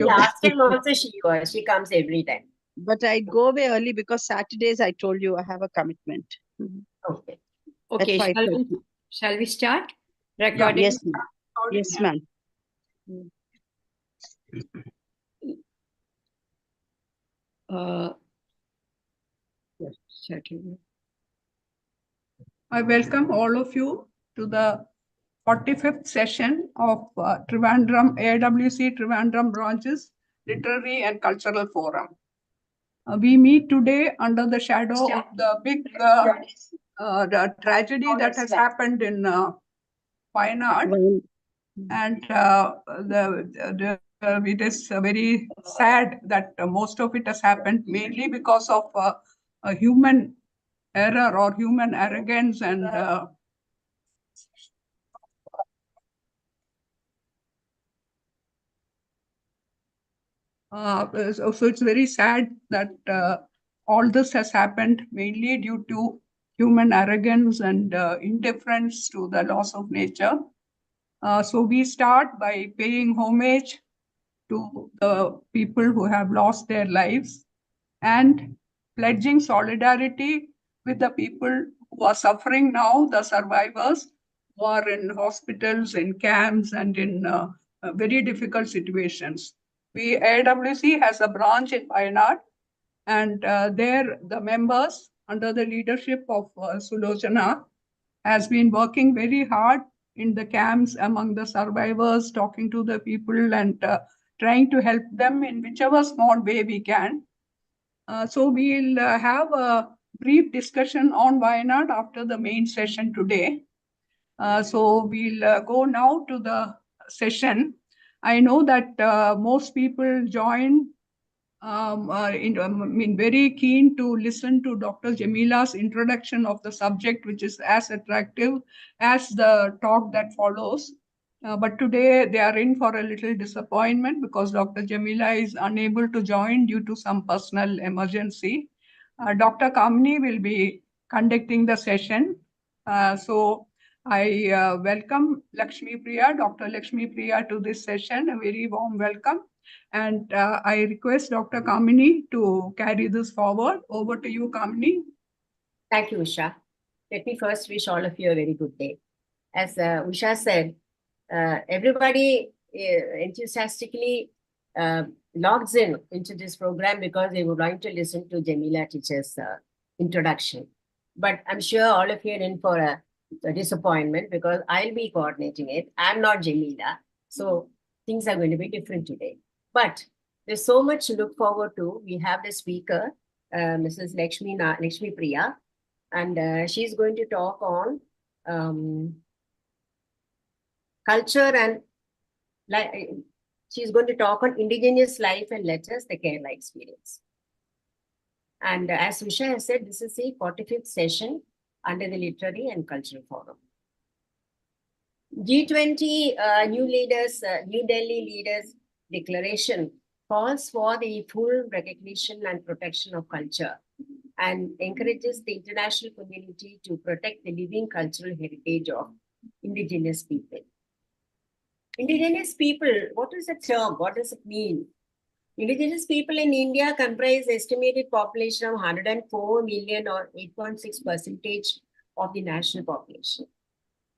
Last time also she comes every time. But I go away early because Saturdays, I told you, I have a commitment. Okay. Okay, At 5:30. shall we start Yeah, recording? yes, ma'am. Yes, ma'am. Yes, certainly. I welcome all of you to the 45th session of Trivandrum AIWC Trivandrum Branches Literary and Cultural Forum. We meet today under the shadow of the big the tragedy that has happened in Wayanad, and it is very sad that most of it has happened mainly because of a human error or human arrogance and so it's very sad that all this has happened mainly due to human arrogance and indifference to the laws of nature. So we start by paying homage to the people who have lost their lives and pledging solidarity with the people who are suffering now, the survivors who are in hospitals, in camps, and in very difficult situations. AIWC has a branch in Wayanad, and there the members, under the leadership of Sulochana, has been working very hard in the camps among the survivors, talking to the people and trying to help them in whichever small way we can. So we'll have a brief discussion on Wayanad after the main session today. So we'll go now to the session. I know that most people join very keen to listen to Dr. Jamila's introduction of the subject, which is as attractive as the talk that follows. But today they are in for a little disappointment because Dr. Jamila is unable to join due to some personal emergency. Dr. Kamini will be conducting the session. So I welcome Lakshmi Priya, Dr. Lakshmi Priya to this session. A very warm welcome. And I request Dr. Kamini to carry this forward. Over to you, Kamini. Thank you, Usha. Let me first wish all of you a very good day. As Usha said, everybody enthusiastically logs into this program because they would like to listen to Jamila teacher's introduction. But I'm sure all of you are in for a disappointment because I'll be coordinating it. I'm not Jamila. So things are going to be different today. But there's so much to look forward to. We have the speaker, Mrs. Lakshmi Priya, and she's going to talk on culture and she's going to talk on Indigenous life and letters, the Kerala experience. And as Usha has said, this is the 45th session under the Literary and Cultural Forum. G20 New Delhi Leaders Declaration calls for the full recognition and protection of culture and encourages the international community to protect the living cultural heritage of Indigenous people. Indigenous people, what is the term? What does it mean? Indigenous people in India comprise estimated population of 104 million or 8.6% of the national population.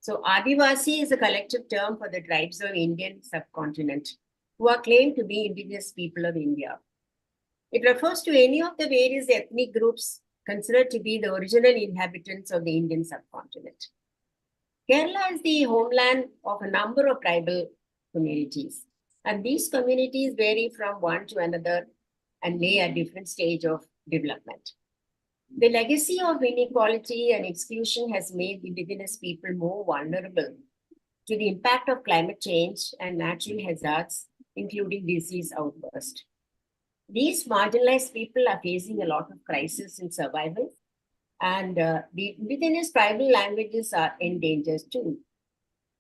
So AIWC is a collective term for the tribes of Indian subcontinent who are claimed to be indigenous people of India. It refers to any of the various ethnic groups considered to be the original inhabitants of the Indian subcontinent. Kerala is the homeland of a number of tribal communities, and these communities vary from one to another and lay at different stage of development. The legacy of inequality and exclusion has made indigenous people more vulnerable to the impact of climate change and natural hazards, including disease outburst. These marginalized people are facing a lot of crisis in survival, and the indigenous tribal languages are endangered too.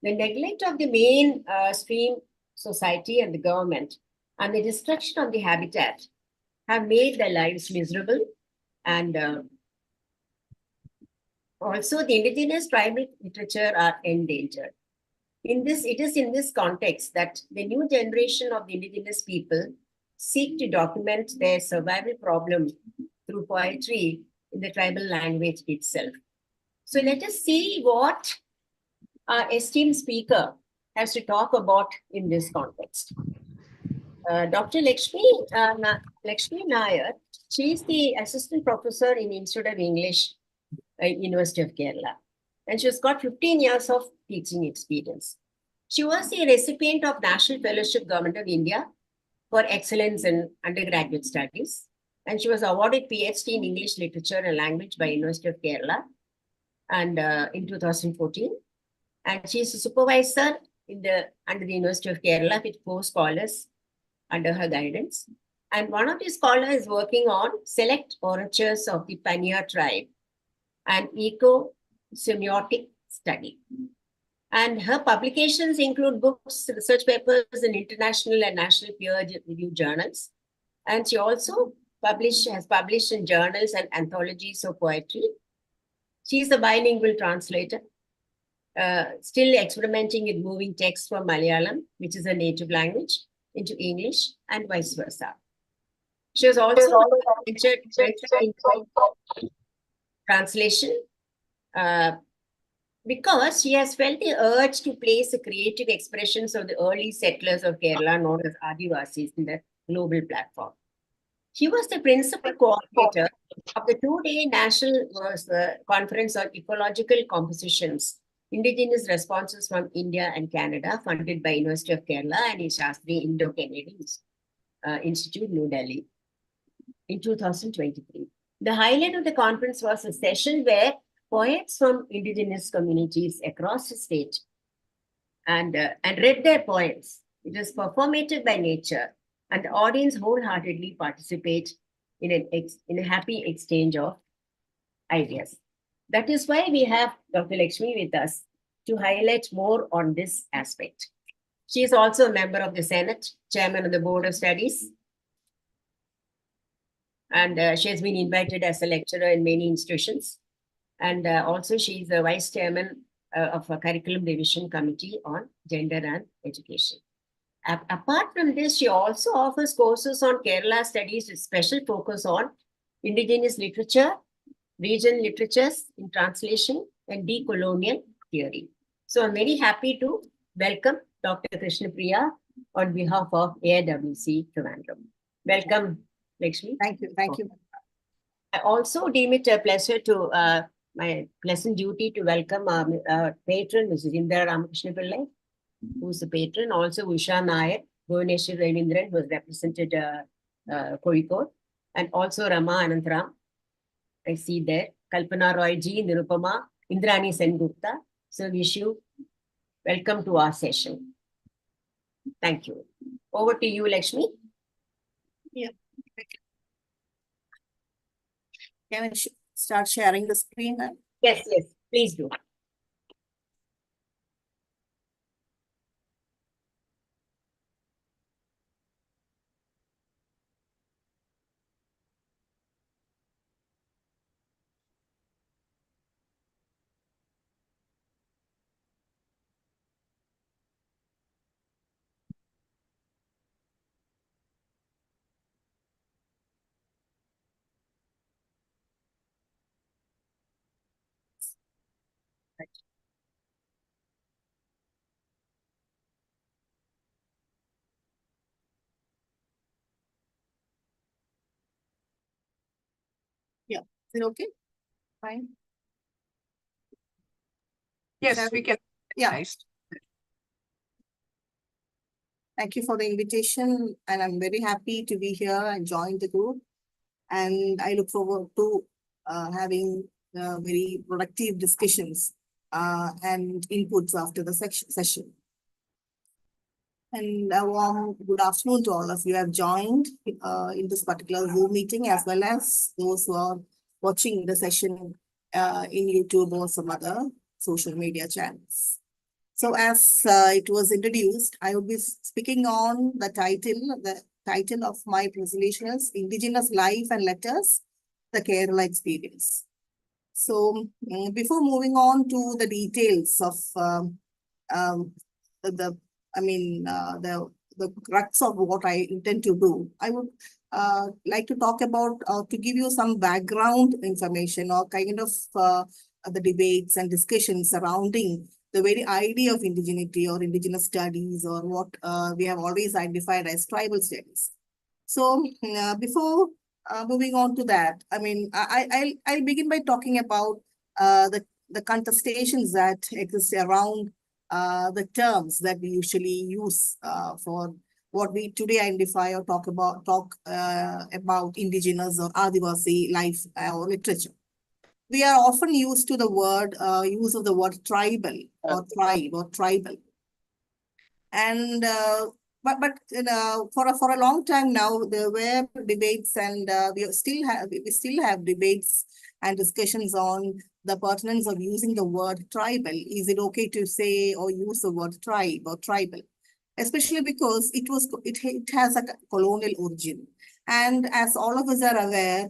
The neglect of the mainstream society and the government and the destruction of the habitat have made their lives miserable, and also the indigenous tribal literature are endangered. It is in this context that the new generation of the indigenous people seek to document their survival problem through poetry in the tribal language itself. So let us see what our esteemed speaker has to talk about in this context. Dr. Lakshmi Nair, she is the assistant professor in Institute of English at University of Kerala. And she's got 15 years of teaching experience. She was the recipient of National Fellowship Government of India for excellence in undergraduate studies. And she was awarded PhD in English Literature and Language by University of Kerala and in 2014. And she is a supervisor under the University of Kerala with 4 scholars under her guidance. And one of the scholars is working on select oratures of the Paniya tribe and eco-semiotic study. And her publications include books, research papers in international and national peer-reviewed journals. And she also has published in journals and anthologies of poetry. She is a bilingual translator, still experimenting with moving text from Malayalam, which is her native language, into English and vice versa. She was also featured in translation because she has felt the urge to place the creative expressions of the early settlers of Kerala, known as AIWC, in the global platform. She was the principal coordinator of the 2-day National Conference on Ecological Compositions, Indigenous Responses from India and Canada, funded by University of Kerala and Shastri Indo-Canadian Institute, New Delhi, in 2023. The highlight of the conference was a session where poets from indigenous communities across the state and read their poems. It was performative by nature, and the audience wholeheartedly participate in a happy exchange of ideas. That is why we have Dr. Lakshmi with us to highlight more on this aspect. She is also a member of the Senate, chairman of the Board of Studies, and she has been invited as a lecturer in many institutions. And also she is the vice chairman of a curriculum revision committee on gender and education. Apart from this, she also offers courses on Kerala studies with special focus on indigenous literature, regional literatures in translation, and decolonial theory. So I'm very happy to welcome Dr. Priya on behalf of AIWC Trivandrum. Welcome, Lakshmi. Thank you. Thank you. I also deem it a pleasure to my pleasant duty to welcome our patron, Mrs. Indra Ramakrishna Pillai, who's the patron. Also, Usha Nair, Bhuvaneshwar Ravindran, who has represented Kozhikode, and also Rama Anantram. I see there. Kalpana Roy Ji, Nirupama, Indrani Sengupta. So, wish you welcome to our session. Thank you. Over to you, Lakshmi. Yeah. Can I start sharing the screen now? Yes, please do. Yeah. Is it okay? Fine. Yes, we can. Yeah. Nice. Thank you for the invitation, and I'm very happy to be here and join the group. And I look forward to having very productive discussions and inputs after the session. And a warm good afternoon to all of you who have joined in this particular Zoom meeting, as well as those who are watching the session in YouTube or some other social media channels. So as it was introduced, I will be speaking on the title of my presentation is Indigenous Life and Letters, the Kerala Experience. So before moving on to the details of the crux of what I intend to do. I would like to talk about, to give you some background information or kind of the debates and discussions surrounding the very idea of indigeneity or indigenous studies, or what we have always identified as tribal studies. So before moving on to that, I mean, I'll begin by talking about the contestations that exist around the terms that we usually use for what we today identify or talk about indigenous or Adivasi life or literature. We are often used to the word use of the word tribal or tribe or tribal, and but for a long time now there were debates, and we still have debates and discussions on the pertinence of using the word tribal. Is it okay to say or use the word tribe or tribal? Especially because it has a colonial origin. And as all of us are aware,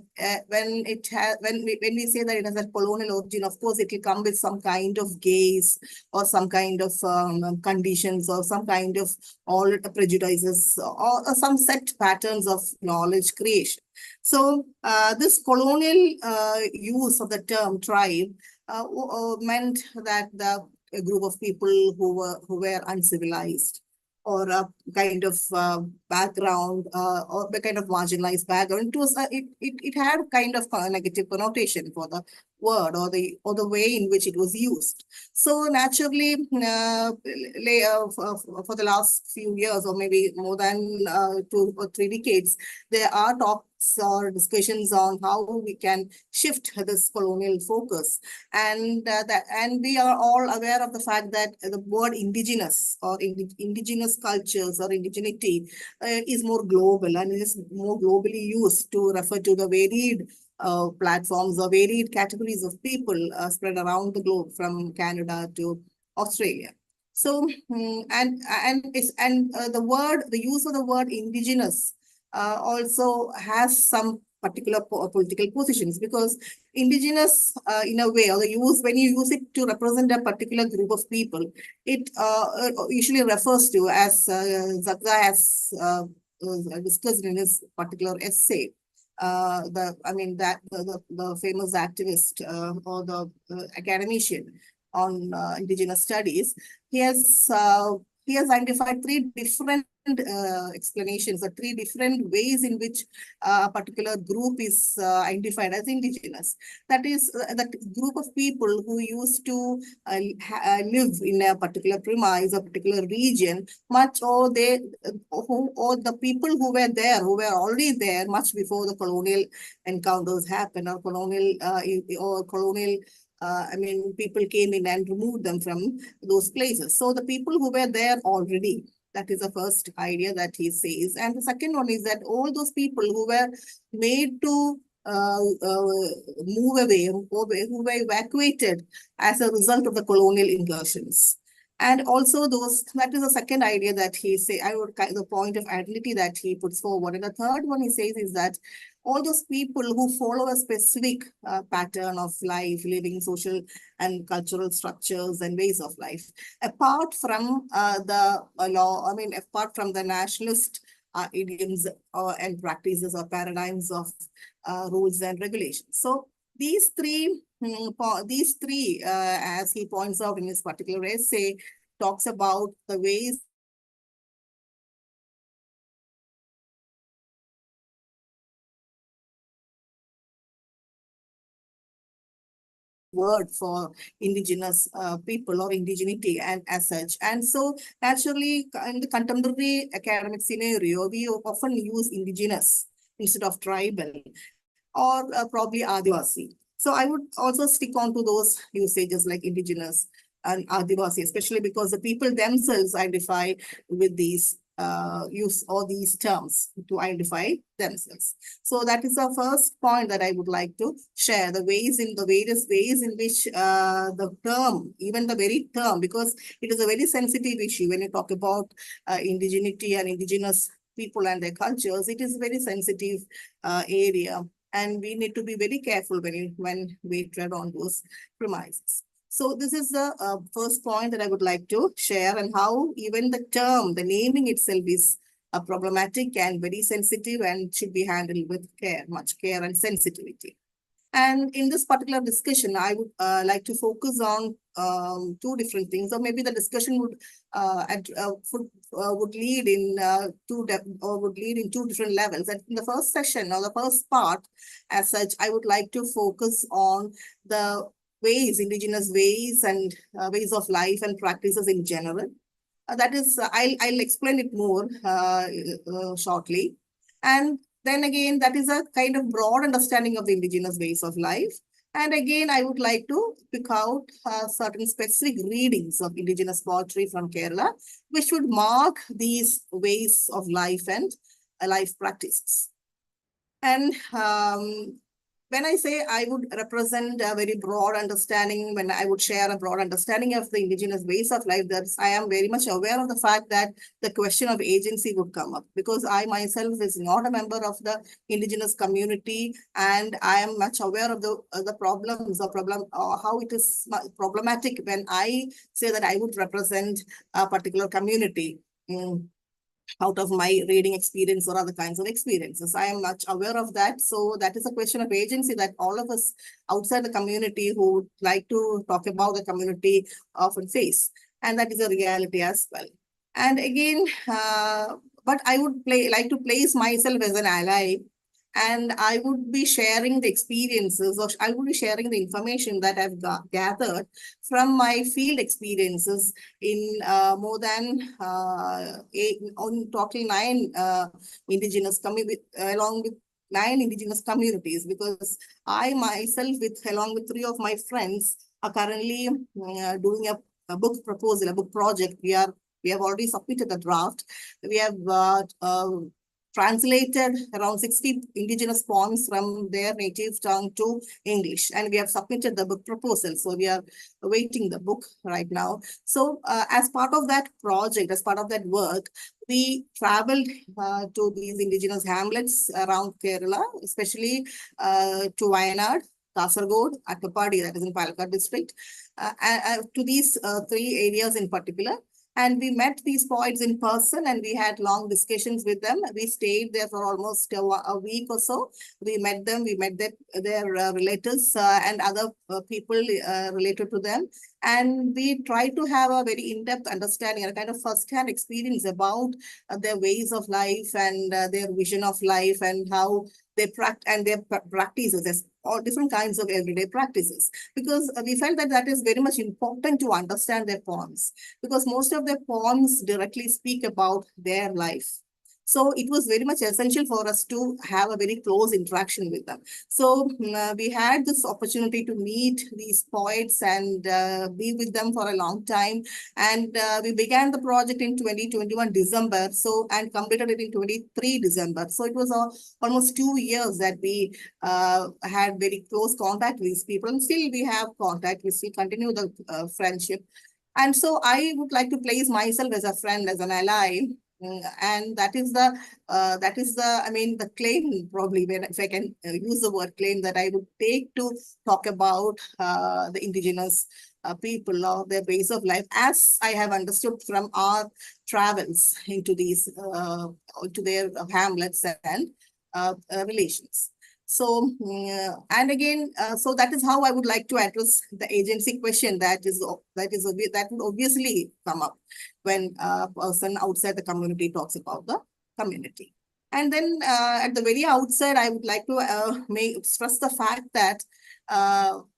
when we say that it has a colonial origin, of course, it will come with some kind of gaze or some kind of conditions or some kind of all prejudices or some set patterns of knowledge creation. So this colonial use of the term tribe meant that a group of people who were uncivilized, or a kind of background, or a kind of marginalized background. It had kind of a negative connotation for the word or the way in which it was used. So naturally, for the last few years, or maybe more than 2 or 3 decades, there are talks or discussions on how we can shift this colonial focus, and we are all aware of the fact that the word indigenous or indigenous cultures or indigeneity is more global and is more globally used to refer to the varied platforms or varied categories of people spread around the globe, from Canada to Australia. So the use of the word indigenous also has some particular political positions, because indigenous in a way, or when you use it to represent a particular group of people, it usually refers to, as Zagza has discussed in his particular essay, the famous activist or the academician on indigenous studies. He has identified 3 different explanations, or 3 different ways in which a particular group is identified as indigenous. That is, that group of people who used to live in a particular premise, a particular region, or the people who were there, who were already there much before the colonial encounters happened, or people came in and removed them from those places. So the people who were there already, that is the first idea that he says. And the second one is that all those people who were made to move away, who were evacuated as a result of the colonial incursions. And also that is the second idea that he say, the point of identity that he puts forward. And the third one he says is that all those people who follow a specific pattern of life, living social and cultural structures and ways of life, apart from apart from the nationalist idioms and practices or paradigms of rules and regulations. So these three, as he points out in his particular essay, talks about the ways word for indigenous people or indigeneity and as such. And so naturally, in the contemporary academic scenario, we often use indigenous instead of tribal, or probably Adivasi. So I would also stick on to those usages like indigenous and Adivasi, especially because the people themselves identify with these use all these terms to identify themselves. So that is the first point that I would like to share, the various ways in which the term, even the very term, because it is a very sensitive issue when you talk about indigeneity and indigenous people and their cultures. It is a very sensitive area, and we need to be very careful when we tread on those premises. So this is the first point that I would like to share, and how even the term, the naming itself is problematic and very sensitive and should be handled with care, much care and sensitivity. And in this particular discussion, I would like to focus on two different things, or maybe the discussion would lead in would lead in two different levels. And in the first session, or the first part, as such, I would like to focus on the ways, indigenous ways and ways of life and practices in general. That is, I'll explain it more shortly. And then again, that is a kind of broad understanding of the indigenous ways of life. And again, I would like to pick out certain specific readings of indigenous poetry from Kerala, which would mark these ways of life and life practices. And when I say I would represent a very broad understanding, when I would share a broad understanding of the indigenous ways of life, I am very much aware of the fact that the question of agency would come up, because I myself is not a member of the indigenous community, and I am much aware of the problems or how it is problematic when I say that I would represent a particular community. Out of my reading experience or other kinds of experiences. I am much aware of that. So that is a question of agency that all of us outside the community who would like to talk about the community often face. And that is a reality as well. And again, but I would like to place myself as an ally, and I would be sharing the experiences, or I would be sharing the information that I've gathered from my field experiences in more than on total 9 indigenous communities, along with 9 indigenous communities, because I myself, along with 3 of my friends, are currently doing a book proposal, a book project. We have already submitted a draft. We have translated around 60 indigenous poems from their native tongue to English, and we have submitted the book proposal. So we are awaiting the book right now. So as part of that project, as part of that work, we traveled to these indigenous hamlets around Kerala, especially to Wayanad, Kasaragod, Attapadi, that is in Palakkad district, to these 3 areas in particular. And we met these poets in person, and we had long discussions with them. We stayed there for almost a week or so. We met them, we met their relatives and other people related to them. And we tried to have a very in-depth understanding, a kind of first-hand experience about their ways of life and their vision of life, and how they practice, and their practices. There's all different kinds of everyday practices, because we felt that that is very much important to understand their poems, because most of their poems directly speak about their life. So it was very much essential for us to have a very close interaction with them. So we had this opportunity to meet these poets and be with them for a long time. And we began the project in 2021 December, and completed it in 23 December. So it was almost 2 years that we had very close contact with these people. And still we have contact, we still continue the friendship. And so I would like to place myself as a friend, as an ally. And that is the I mean, the claim, probably, if I can use the word claim, that I would take to talk about the indigenous people or their ways of life, as I have understood from our travels into these to their hamlets and relations. So, and again, so that is how I would like to address the agency question that would obviously come up when a person outside the community talks about the community. And then at the very outset, I would like to stress the fact that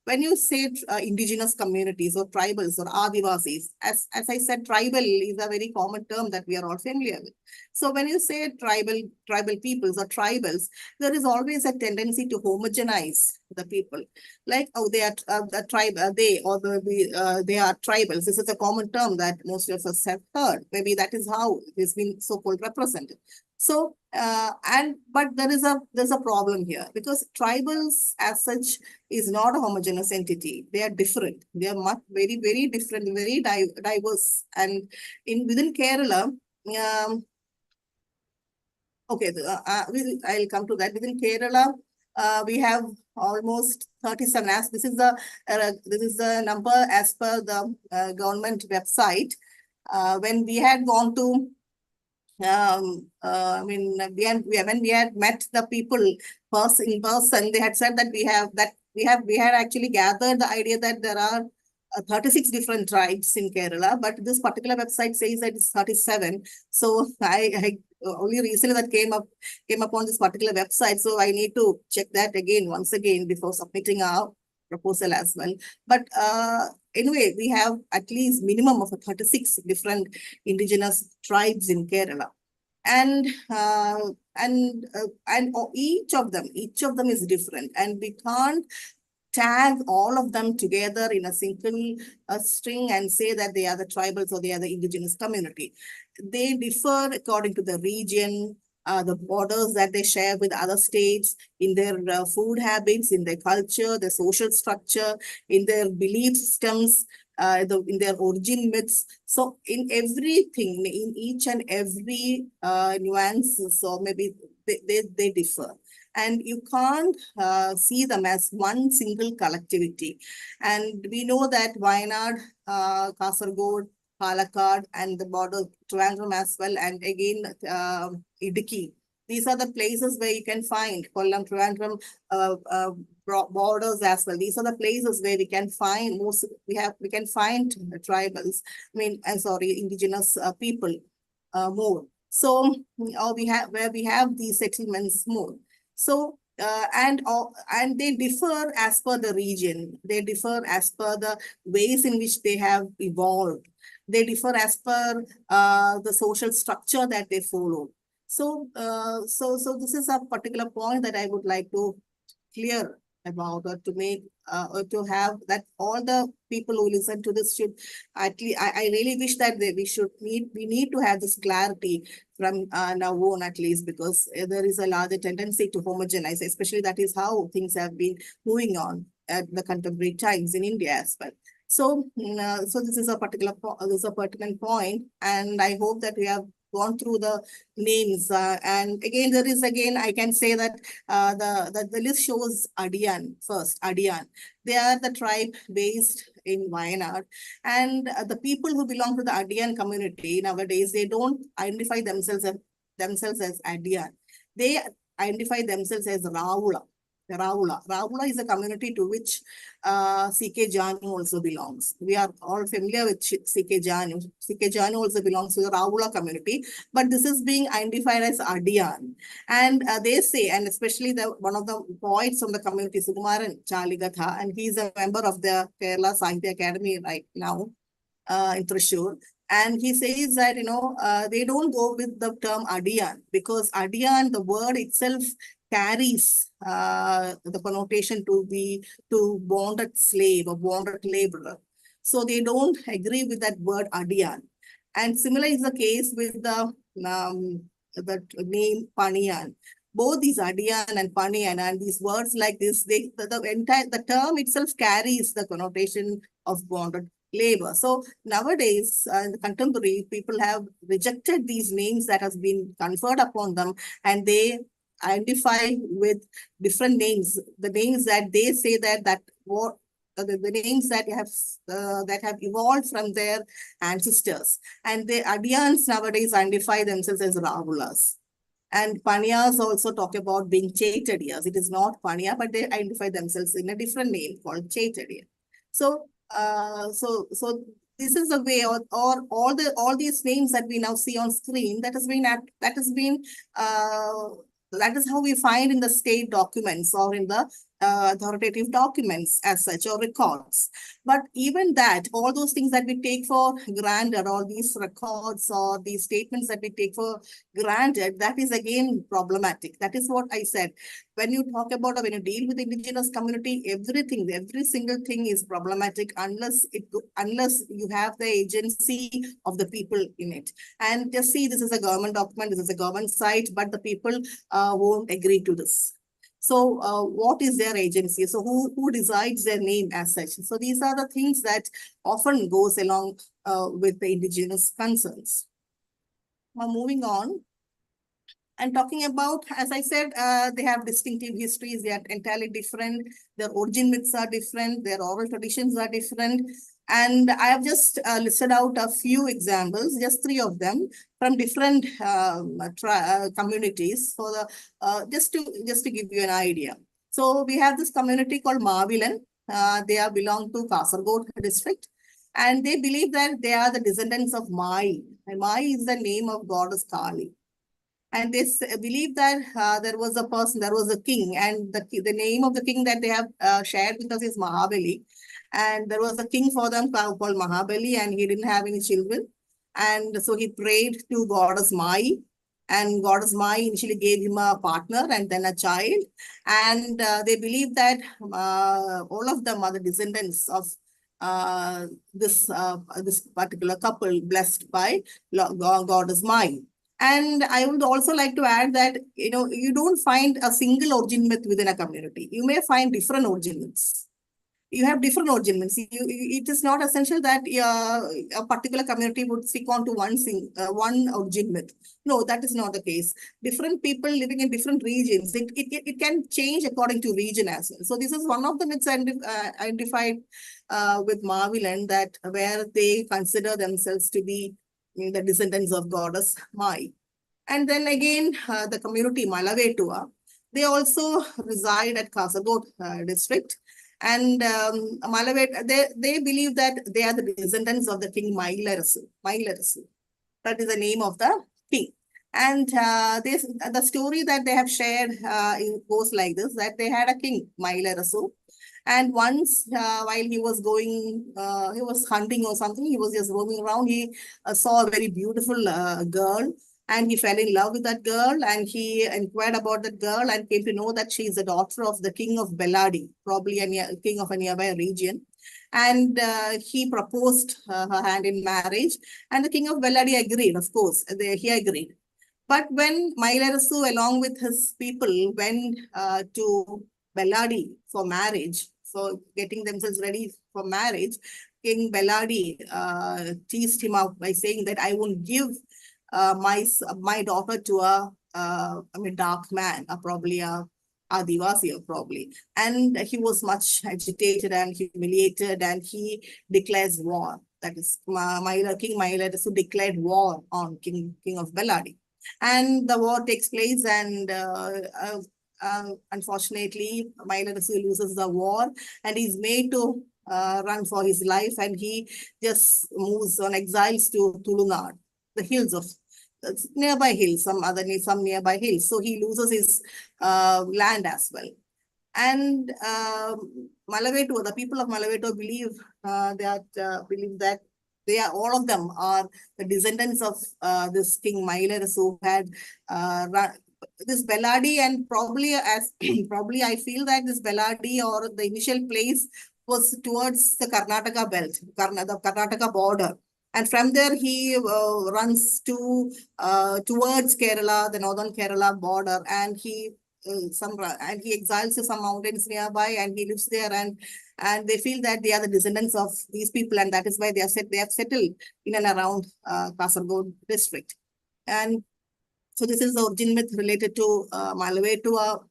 when you say indigenous communities or tribals or Adivasis, as I said, tribal is a very common term that we are all familiar with. So when you say tribal peoples or tribals, there is always a tendency to homogenize the people. Like, oh, they are the tribe, they are tribals. This is a common term that most of us have heard. Maybe that is how it has been so-called represented. So, but there's a problem here, because tribals as such is not a homogeneous entity. They are different. They are very, very different, very diverse. And within Kerala, okay, I'll come to that. Within Kerala, we have almost 37. As this is the number as per the government website. When we had gone to I mean, when we had met the people in person, they had said that we had actually gathered the idea that there are 36 different tribes in Kerala, but this particular website says that it's 37. So I only recently that came upon this particular website. So I need to check that once again before submitting our proposal as well. But anyway, we have at least minimum of 36 different indigenous tribes in Kerala. And each of them is different, and we can't tag all of them together in a single string and say that they are the tribals or they are the indigenous community. They differ according to the region, the borders that they share with other states, in their food habits, in their culture, their social structure, in their belief systems, in their origin myths. So in everything, in each and every nuances, or maybe they differ. And you can't see them as one single collectivity. And we know that Wayanad, Kasaragod, Palakkad, and the border Trivandrum as well, and again Idukki. These are the places where you can find Kollam, Trivandrum borders as well. These are the places where we can find we can find tribals. Indigenous people more. So we have these settlements more. So and they differ as per the region. They differ as per the ways in which they have evolved. They differ as per the social structure that they follow. So this is a particular point that I would like to clear about, or to make or to have, that all the people who listen to this should actually, I really wish that we need to have this clarity from now on, at least, because there is a larger tendency to homogenize, especially that is how things have been moving on at the contemporary times in India as well. So, so this is a pertinent point, and I hope that we have gone through the names. And again, I can say that the list shows Adiyan first. Adiyan. They are the tribe based in Wayanad. And the people who belong to the Adiyan community nowadays, they don't identify themselves as Adiyan. They identify themselves as Raula. Raula is a community to which C.K. Janu also belongs. We are all familiar with C.K. Janu. C.K. Janu also belongs to the Raula community, but this is being identified as Adiyan. And they say, and especially one of the poets from the community, Sukumaran Chaligatha, and he is a member of the Kerala Sahitya Academy right now in Thrissur. And he says that, they don't go with the term Adiyan, because Adiyan, the word itself, carries the connotation to bonded slave or bonded laborer. So they don't agree with that word Adiyan. And similar is the case with the name Paniyan. Both these Adiyan and Paniyan and these words like this, the term itself carries the connotation of bonded labor. So nowadays, the contemporary people have rejected these names that has been conferred upon them, and they identify with different names, the names that they say the names that have evolved from their ancestors. And the Adiyans nowadays identify themselves as Ravulas. And Paniyas also talk about being Chaitadiyas. It is not Paniya, but they identify themselves in a different name called Chaitadiya. So this is the way, or all these names that we now see on screen, that is how we find in the state documents or in the authoritative documents as such, or records. But even that, all those things that we take for granted, all these records or these statements that we take for granted, that is again problematic. That is what I said. When you talk about, when you deal with the indigenous community, every single thing is problematic unless you have the agency of the people in it. And just see, this is a government document, this is a government site, but the people won't agree to this. So what is their agency? So who decides their name as such? So these are the things that often goes along with the indigenous concerns. Now moving on. And talking about, as I said, they have distinctive histories. They are entirely different. Their origin myths are different. Their oral traditions are different. And I have just listed out a few examples, just 3 of them from different communities. For the just to give you an idea. So we have this community called Mavilan. They are belong to Kasaragod district. And they believe that they are the descendants of Mai. And Mai is the name of goddess Kali. And they believe that there was a king, and the name of the king that they have shared with us is Mahabali. And there was a king for them called Mahabali, and he didn't have any children. And so he prayed to goddess Mai, and goddess Mai initially gave him a partner and then a child. And they believe that all of them are the descendants of this particular couple blessed by goddess Mai. And I would also like to add that, you don't find a single origin myth within a community. You may find different origin myths. You have different origin myths. It is not essential that a particular community would stick on to one origin myth. No, that is not the case. Different people living in different regions, it can change according to region as well. So this is one of the myths identified with Maviland, that where they consider themselves to be the descendants of goddess Mai. And then again, the community Malavetua, they also reside at Kasaragod district. And they believe that they are the descendants of the king Mailarasu. That is the name of the king. And the story that they have shared goes like this, that they had a king, Mailarasu. And once while he was hunting or something, he was just roaming around, he saw a very beautiful girl, and he fell in love with that girl, and he inquired about that girl and came to know that she is the daughter of the king of Beladi, probably a king of a nearby region. And he proposed her hand in marriage, and the king of Beladi agreed, of course, he agreed. But when Mailarasu, along with his people, went to Beladi for marriage, for getting themselves ready for marriage, King Beladi teased him out by saying that I won't give my daughter to a dark man, probably a Adivasi, probably. And he was much agitated and humiliated, and he declares war. That is, King Mailarasu declared war on King of Beladi. And the war takes place, and unfortunately, Mailarasu loses the war, and he's made to run for his life, and he just moves on, exiles to Tulunad, the hills of nearby hills, some nearby hills. So he loses his land as well. And Malavetua, the people of Malavetua believe that all of them are the descendants of this King Mailarasu, who had this Beladi, and probably I feel that this Beladi, or the initial place, was towards the Karnataka belt, the Karnataka border. And from there, he runs towards Kerala, the northern Kerala border, and he exiles to some mountains nearby, and he lives there, and they feel that they are the descendants of these people, and that is why they have settled in and around Kasaragod district. And so this is the origin myth related to Malavetua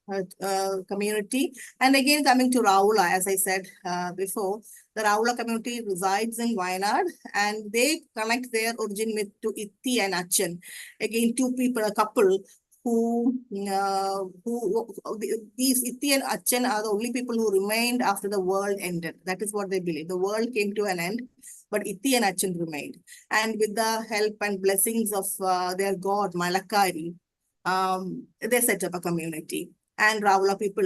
community. And again, coming to Raula, as I said before, the Raula community resides in Wayanad, and they connect their origin myth to Itti and Achan. Again, a couple who these Itti and Achan are the only people who remained after the world ended. That is what they believe. The world came to an end, but Itti and Achan remained. And with the help and blessings of their god, Malakari, they set up a community. And Raula people,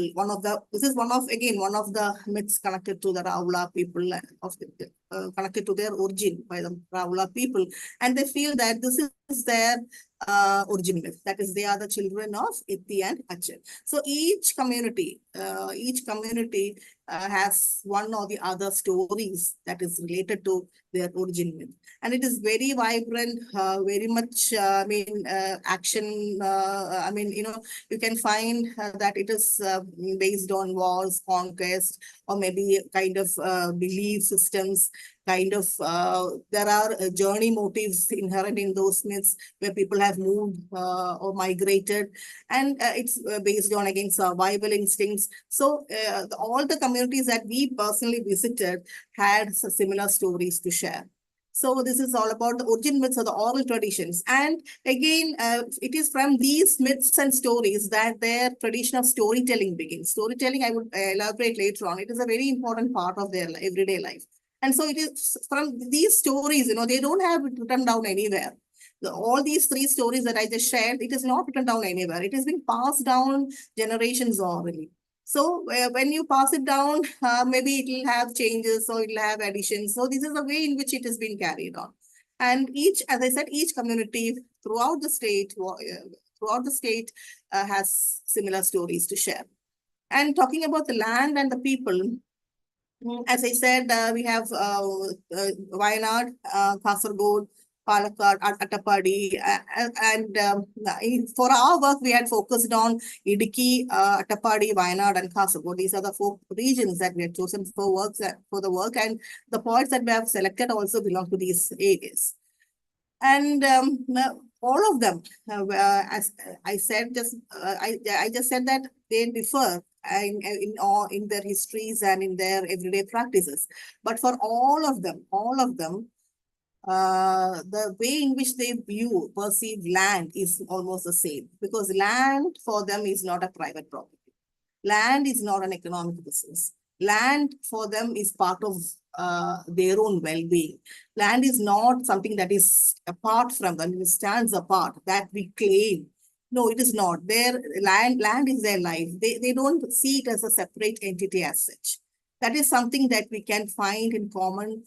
this is one of the myths connected to the Raula people, connected to their origin by the Raula people. And they feel that this is their origin myth. That is, they are the children of Itti and Achan. So each community has one or the other stories that is related to their origin myth. And it is very vibrant, very much, action. You can find that it is based on wars, conquest, or maybe kind of belief systems. kind of, there are journey motives inherent in those myths where people have moved or migrated, and it's based on, again, survival instincts. So all the communities that we personally visited had similar stories to share. So this is all about the origin myths or the oral traditions. And again, it is from these myths and stories that their tradition of storytelling begins. Storytelling, I would elaborate later on. It is a very important part of their everyday life. And so it is from these stories, they don't have it written down anywhere. All these three stories that I just shared, it is not written down anywhere. It has been passed down generations orally. So when you pass it down, maybe it will have changes or it will have additions. So this is the way in which it has been carried on. And as I said, each community throughout the state has similar stories to share. And talking about the land and the people, as I said, we have Wayanad, Kasaragod, Palakkad, Attapadi, and for our work, we had focused on Idukki, Attapadi, Wayanad, and Kasaragod. These are the 4 regions that we had chosen for the work, and the points that we have selected also belong to these areas. And all of them, as I said, I just said that they differ in their histories and in their everyday practices. But for all of them, the way in which they perceive land is almost the same, because land for them is not a private property. Land is not an economic business. Land for them is part of their own well-being. Land is not something that is apart from them, it stands apart, that we claim. No, it is not. Their land is their life. They don't see it as a separate entity as such. That is something that we can find in common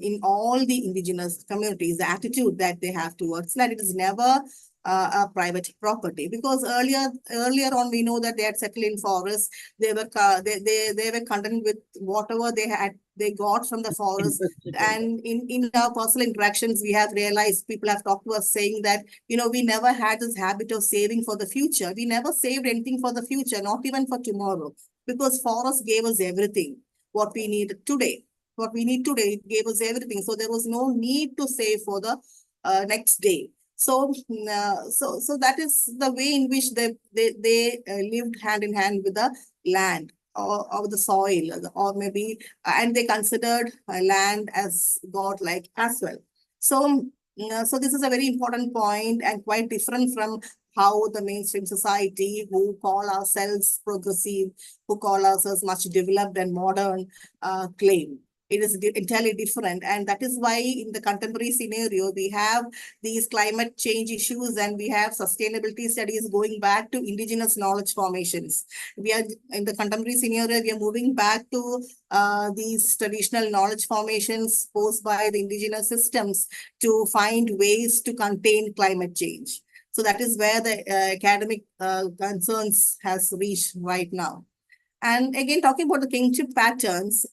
in all the indigenous communities, the attitude that they have towards land. It is never a private property, because earlier on we know that they had settled in forests. They were content with whatever they got from the forest. And in our personal interactions, we have realized, people have talked to us saying that, we never had this habit of saving for the future. We never saved anything for the future, not even for tomorrow, because forest gave us everything, what we need today. What we need today, it gave us everything. So there was no need to save for the next day. So that is the way in which they lived hand in hand with the land or the soil, or maybe, and they considered land as God-like as well. So this is a very important point, and quite different from how the mainstream society, who call ourselves progressive, who call ourselves much developed and modern, claim. It is entirely different. And that is why in the contemporary scenario, we have these climate change issues, and we have sustainability studies going back to indigenous knowledge formations. We are in the contemporary scenario, we are moving back to these traditional knowledge formations posed by the indigenous systems to find ways to contain climate change. So that is where the academic concerns has reached right now. And again, talking about the kingship patterns,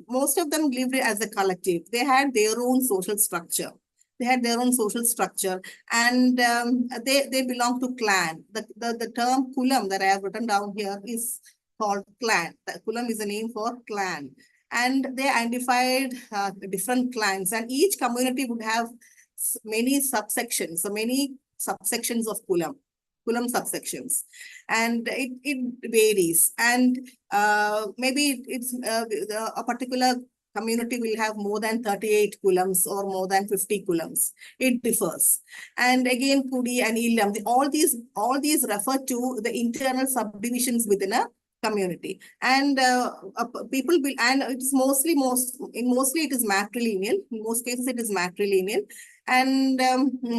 most of them lived as a collective. They had their own social structure. And they belong to clan. The term kulam that I have written down here is called clan. The kulam is a name for clan. And they identified different clans, and each community would have many subsections. So many subsections of kulam subsections, and it varies. And maybe it's a particular community will have more than 38 kulams or more than 50 kulams. It differs. And again, Kudi and Illam, all these refer to the internal subdivisions within a community. And people will, and it's mostly it is matrilineal. In most cases, it is matrilineal. And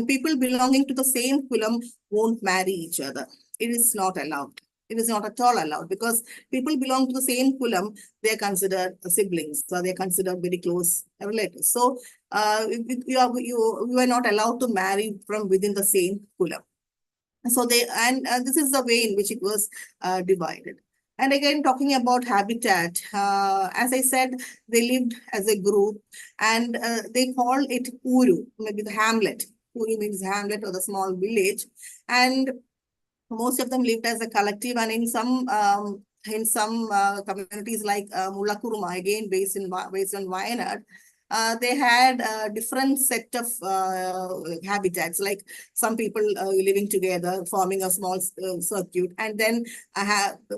people belonging to the same kulam won't marry each other. It is not allowed. It is not at all allowed, because people belong to the same kulam, they are considered siblings, so they are considered very close relatives. So you are not allowed to marry from within the same kulam. So this is the way in which it was divided. And again, talking about habitat, as I said, they lived as a group, and they call it Uru, maybe the hamlet. Uru means hamlet or the small village. And most of them lived as a collective, and in some in some communities like Mullakuruma, again based on Wayanad, they had a different set of habitats, like some people living together, forming a small circuit, and then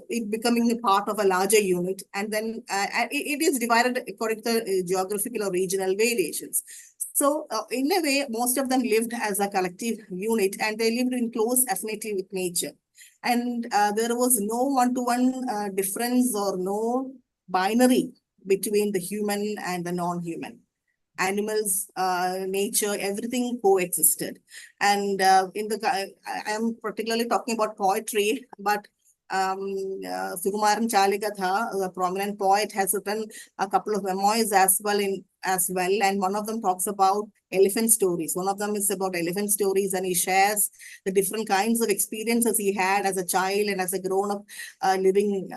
it becoming a part of a larger unit. And then it is divided according to geographical or regional variations. So in a way, most of them lived as a collective unit, and they lived in close affinity with nature. And there was no one-to-one difference or no binary between the human and the non-human. Animals, nature, everything coexisted. And I am particularly talking about poetry, but Sukumaran Chaligatha, a prominent poet, has written a couple of memoirs as well, and one of them talks about elephant stories. One of them is about elephant stories, and he shares the different kinds of experiences he had as a child and as a grown-up living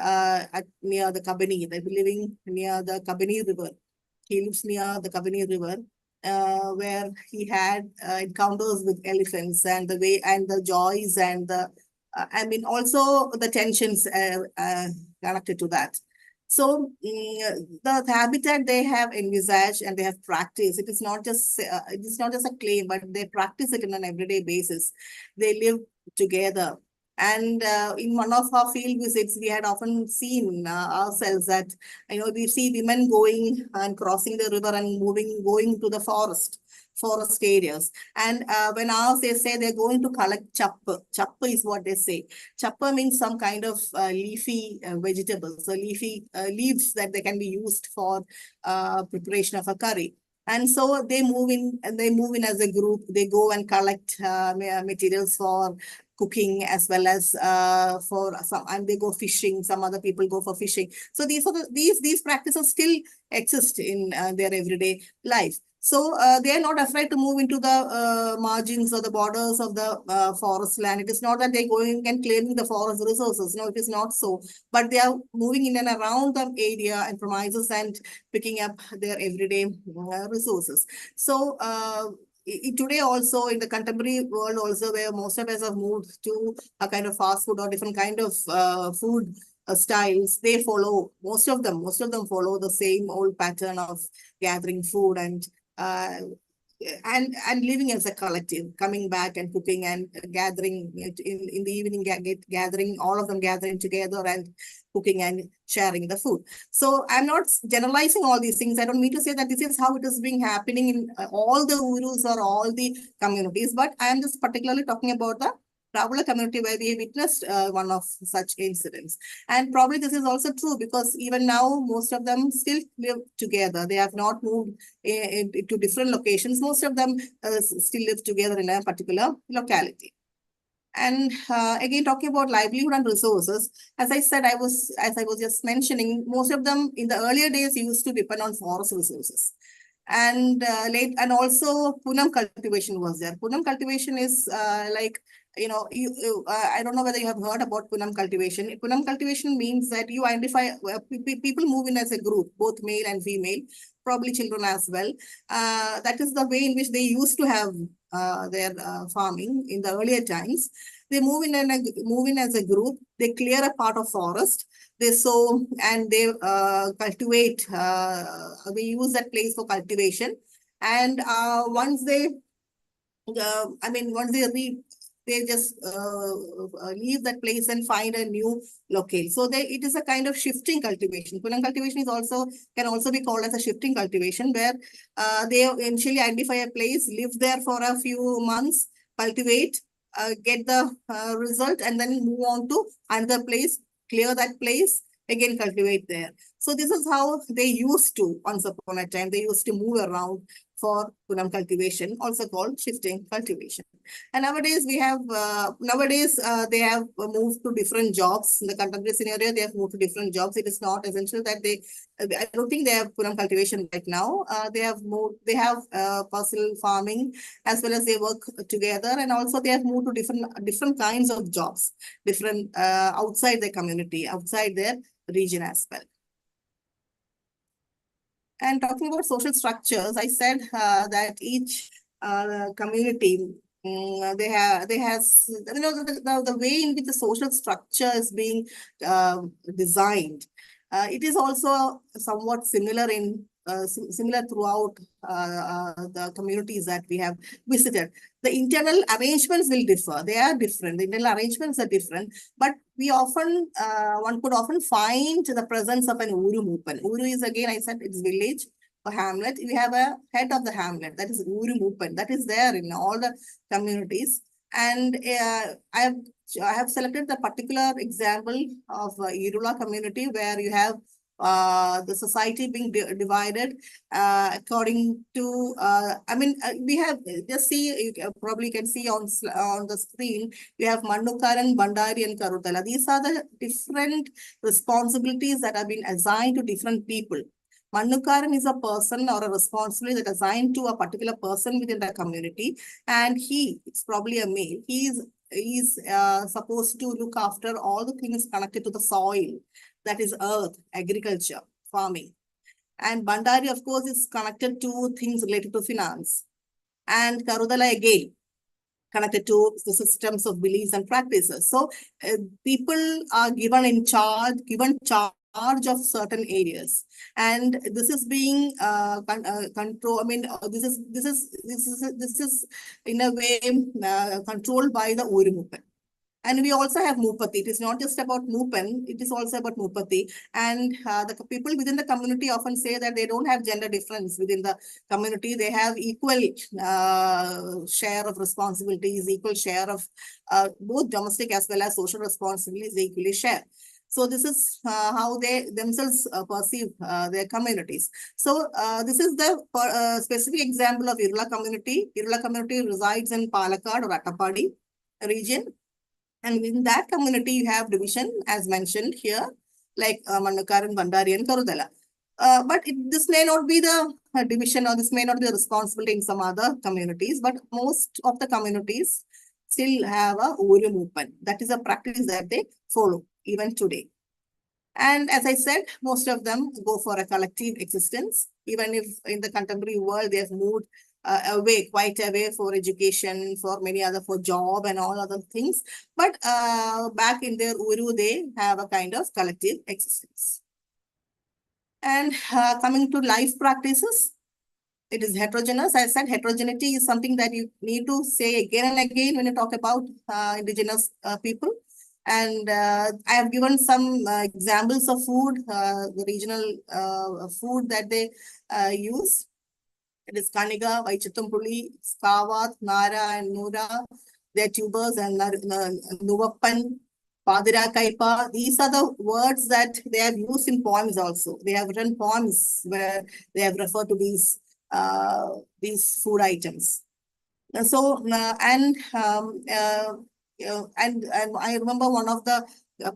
near the Kabini, living near the Kabini River. He lives near the Kabini River, where he had encounters with elephants, and the way and the joys and the also the tensions connected to that. So the habitat they have envisaged and they have practiced, it is not just a claim, but they practice it on an everyday basis. They live together. And in one of our field visits, we had often seen ourselves that, we see women going and crossing the river and going to the forest areas. And when asked, they say they're going to collect chappa. Chappa is what they say. Chappa means some kind of leafy vegetables, so leafy leaves that they can be used for preparation of a curry. And so they move in as a group. They go and collect materials for cooking, as well as for some, and they go fishing. Some other people go for fishing. So these practices still exist in their everyday life. So they are not afraid to move into the margins or the borders of the forest land. It is not that they're going and claiming the forest resources. No, it is not so. But they are moving in and around the area and premises and picking up their everyday resources. So today also, in the contemporary world also, where most of us have moved to a kind of fast food or different kind of food styles, they follow, most of them follow the same old pattern of gathering food and living as a collective, coming back and cooking and gathering in the evening, gathering, all of them gathering together and cooking and sharing the food. So I'm not generalizing all these things. I don't mean to say that this is how it is being happening in all the urus or all the communities, but I am just particularly talking about the Traveler community where we witnessed one of such incidents. And probably this is also true because even now, most of them still live together. They have not moved to different locations. Most of them still live together in a particular locality. And again, talking about livelihood and resources, as I said, as I was just mentioning, most of them in the earlier days used to depend on forest resources. And also Punam cultivation was there. Punam cultivation is like, I don't know whether you have heard about Punam cultivation. Punam cultivation means that you identify, people move in as a group, both male and female, probably children as well. That is the way in which they used to have their farming in the earlier times. They move in as a group. They clear a part of forest. They sow and they cultivate. They use that place for cultivation. And once they they just leave that place and find a new locale. So it is a kind of shifting cultivation. Punam cultivation can also be called as a shifting cultivation, where they initially identify a place, live there for a few months, cultivate, get the result, and then move on to another place, clear that place, again cultivate there. So this is how they used to, once upon a time, they used to move around for Punam cultivation, also called shifting cultivation. And nowadays they have moved to different jobs. In the contemporary scenario, they have moved to different jobs. It is not essential that I don't think they have Punam cultivation right now. They have personal farming, as well as they work together, and also they have moved to different kinds of jobs, different outside their community, outside their region as well. And talking about social structures, I said that each community They has, the way in which the social structure is being designed. It is also somewhat similar similar throughout the communities that we have visited. The internal arrangements will differ. They are different. The internal arrangements are different, but we often, one could often find the presence of an Uru Moopan. Uru is, again, I said, it's village or hamlet. We have a head of the hamlet, that is Uru Moopan. That is there in all the communities. And I have selected the particular example of Irula community, where you have the society being divided according to, we have, just see, you probably can see on the screen, we have Mannukaran, Bandari and Karutala. These are the different responsibilities that have been assigned to different people. Mannukaran is a person or a responsibility that is assigned to a particular person within the community, and it's probably a male. He is supposed to look after all the things connected to the soil, that is earth, agriculture, farming. And Bandari, of course, is connected to things related to finance. And Karudala, again, connected to the systems of beliefs and practices. So people are given charge of certain areas, and this is being controlled. I mean, this is in a way controlled by the Uri Moopan. And we also have Mupati. It is not just about Moopan, it is also about Mupati. And the people within the community often say that they don't have gender difference within the community. They have equal share of responsibilities, equal share of both domestic as well as social responsibilities, they equally share. So this is how they themselves perceive their communities. So this is the specific example of Irula community. Irula community resides in Palakkad or Attapadi region. And in that community, you have division, as mentioned here, like Mannukaran, Bandari, and Karudala. But this may not be the division, or this may not be the responsibility in some other communities, but most of the communities still have a Uri Moopan. That is a practice that they follow even today. And as I said, most of them go for a collective existence, even if in the contemporary world they have moved quite away for education, for many other, for job and all other things. But back in their Uru, they have a kind of collective existence. And coming to life practices, it is heterogeneous. I said heterogeneity is something that you need to say again and again when you talk about indigenous people. And I have given some examples of food, the regional food that they use. It is Kaniga, Vaichatumpuli, Skavat, Nara, and Nura. Their tubers and Nuvappan, Padira Kaipa. These are the words that they have used in poems also. They have written poems where they have referred to these food items. So, and I remember one of the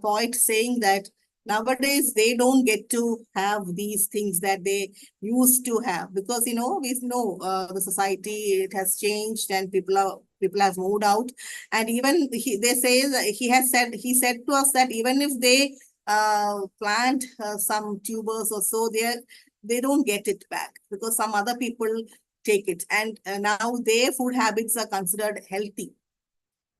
poets saying that nowadays they don't get to have these things that they used to have, because we know the society, it has changed and people have moved out. And even he said to us that even if they plant some tubers or so, they don't get it back because some other people take it, and now their food habits are considered healthy.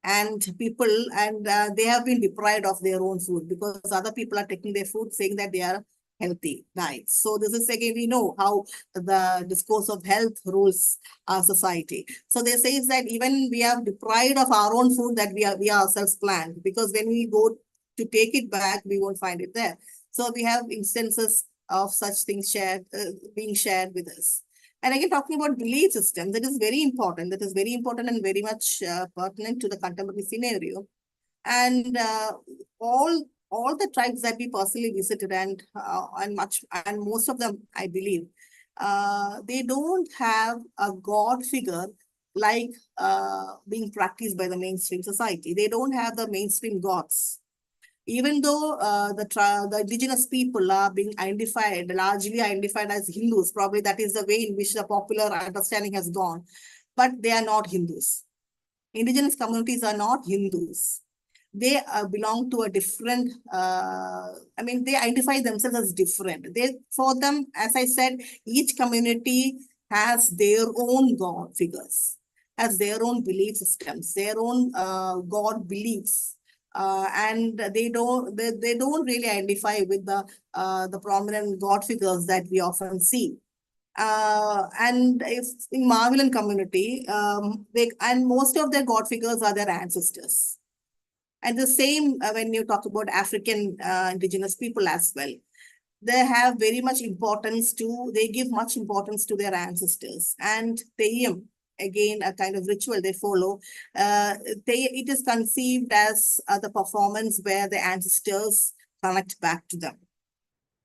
And they have been deprived of their own food because other people are taking their food saying that they are healthy diets. So this is, again, we know how the discourse of health rules our society. So they say that even we are deprived of our own food that we ourselves planned, because when we go to take it back, we won't find it there. So we have instances of such things being shared with us. And again, talking about belief system, that is very important. That is very important and very much pertinent to the contemporary scenario. And all the tribes that we personally visited, and most of them, I believe, they don't have a God figure like being practiced by the mainstream society. They don't have the mainstream gods. Even though the indigenous people are being largely identified as Hindus, probably that is the way in which the popular understanding has gone, but they are not Hindus. Indigenous communities are not Hindus. They belong to a different, they identify themselves as different. For them, as I said, each community has their own God figures. has their own belief systems, their own God beliefs. And they don't really identify with the prominent God figures that we often see. And if in Mavilan community, and most of their God figures are their ancestors. And the same when you talk about African indigenous people as well. They have very much importance to, they give much importance to their ancestors. And Theyyam, again, a kind of ritual they follow. It is conceived as the performance where the ancestors connect back to them.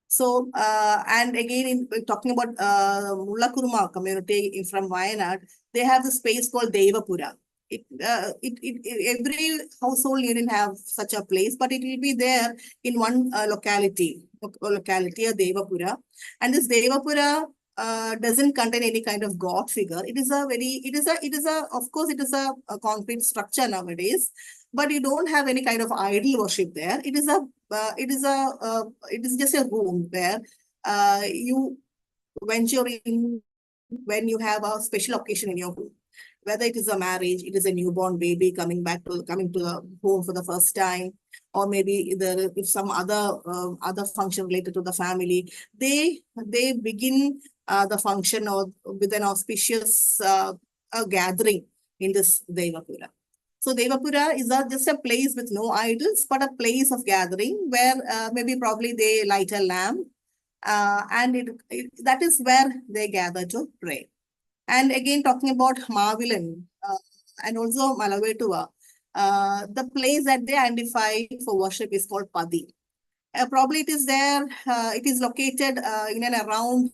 So, and again, in talking about Mullakuruma community from Wayanad, they have the space called Devapura. Every household didn't have such a place, but it will be there in one locality, a Devapura. And this Devapura doesn't contain any kind of God figure. Of course, it is a concrete structure nowadays, but you don't have any kind of idol worship there. It is just a room where you venture in when you have a special occasion in your home. Whether it is a marriage, it is a newborn baby coming to the home for the first time, or maybe if some other function related to the family, they begin the function or with an auspicious gathering in this Devapura. So Devapura is just a place with no idols, but a place of gathering where maybe probably they light a lamp, and that is where they gather to pray. And again, talking about Mavilan and also Malavetua, the place that they identify for worship is called Padi. Probably it is there. It is located in and around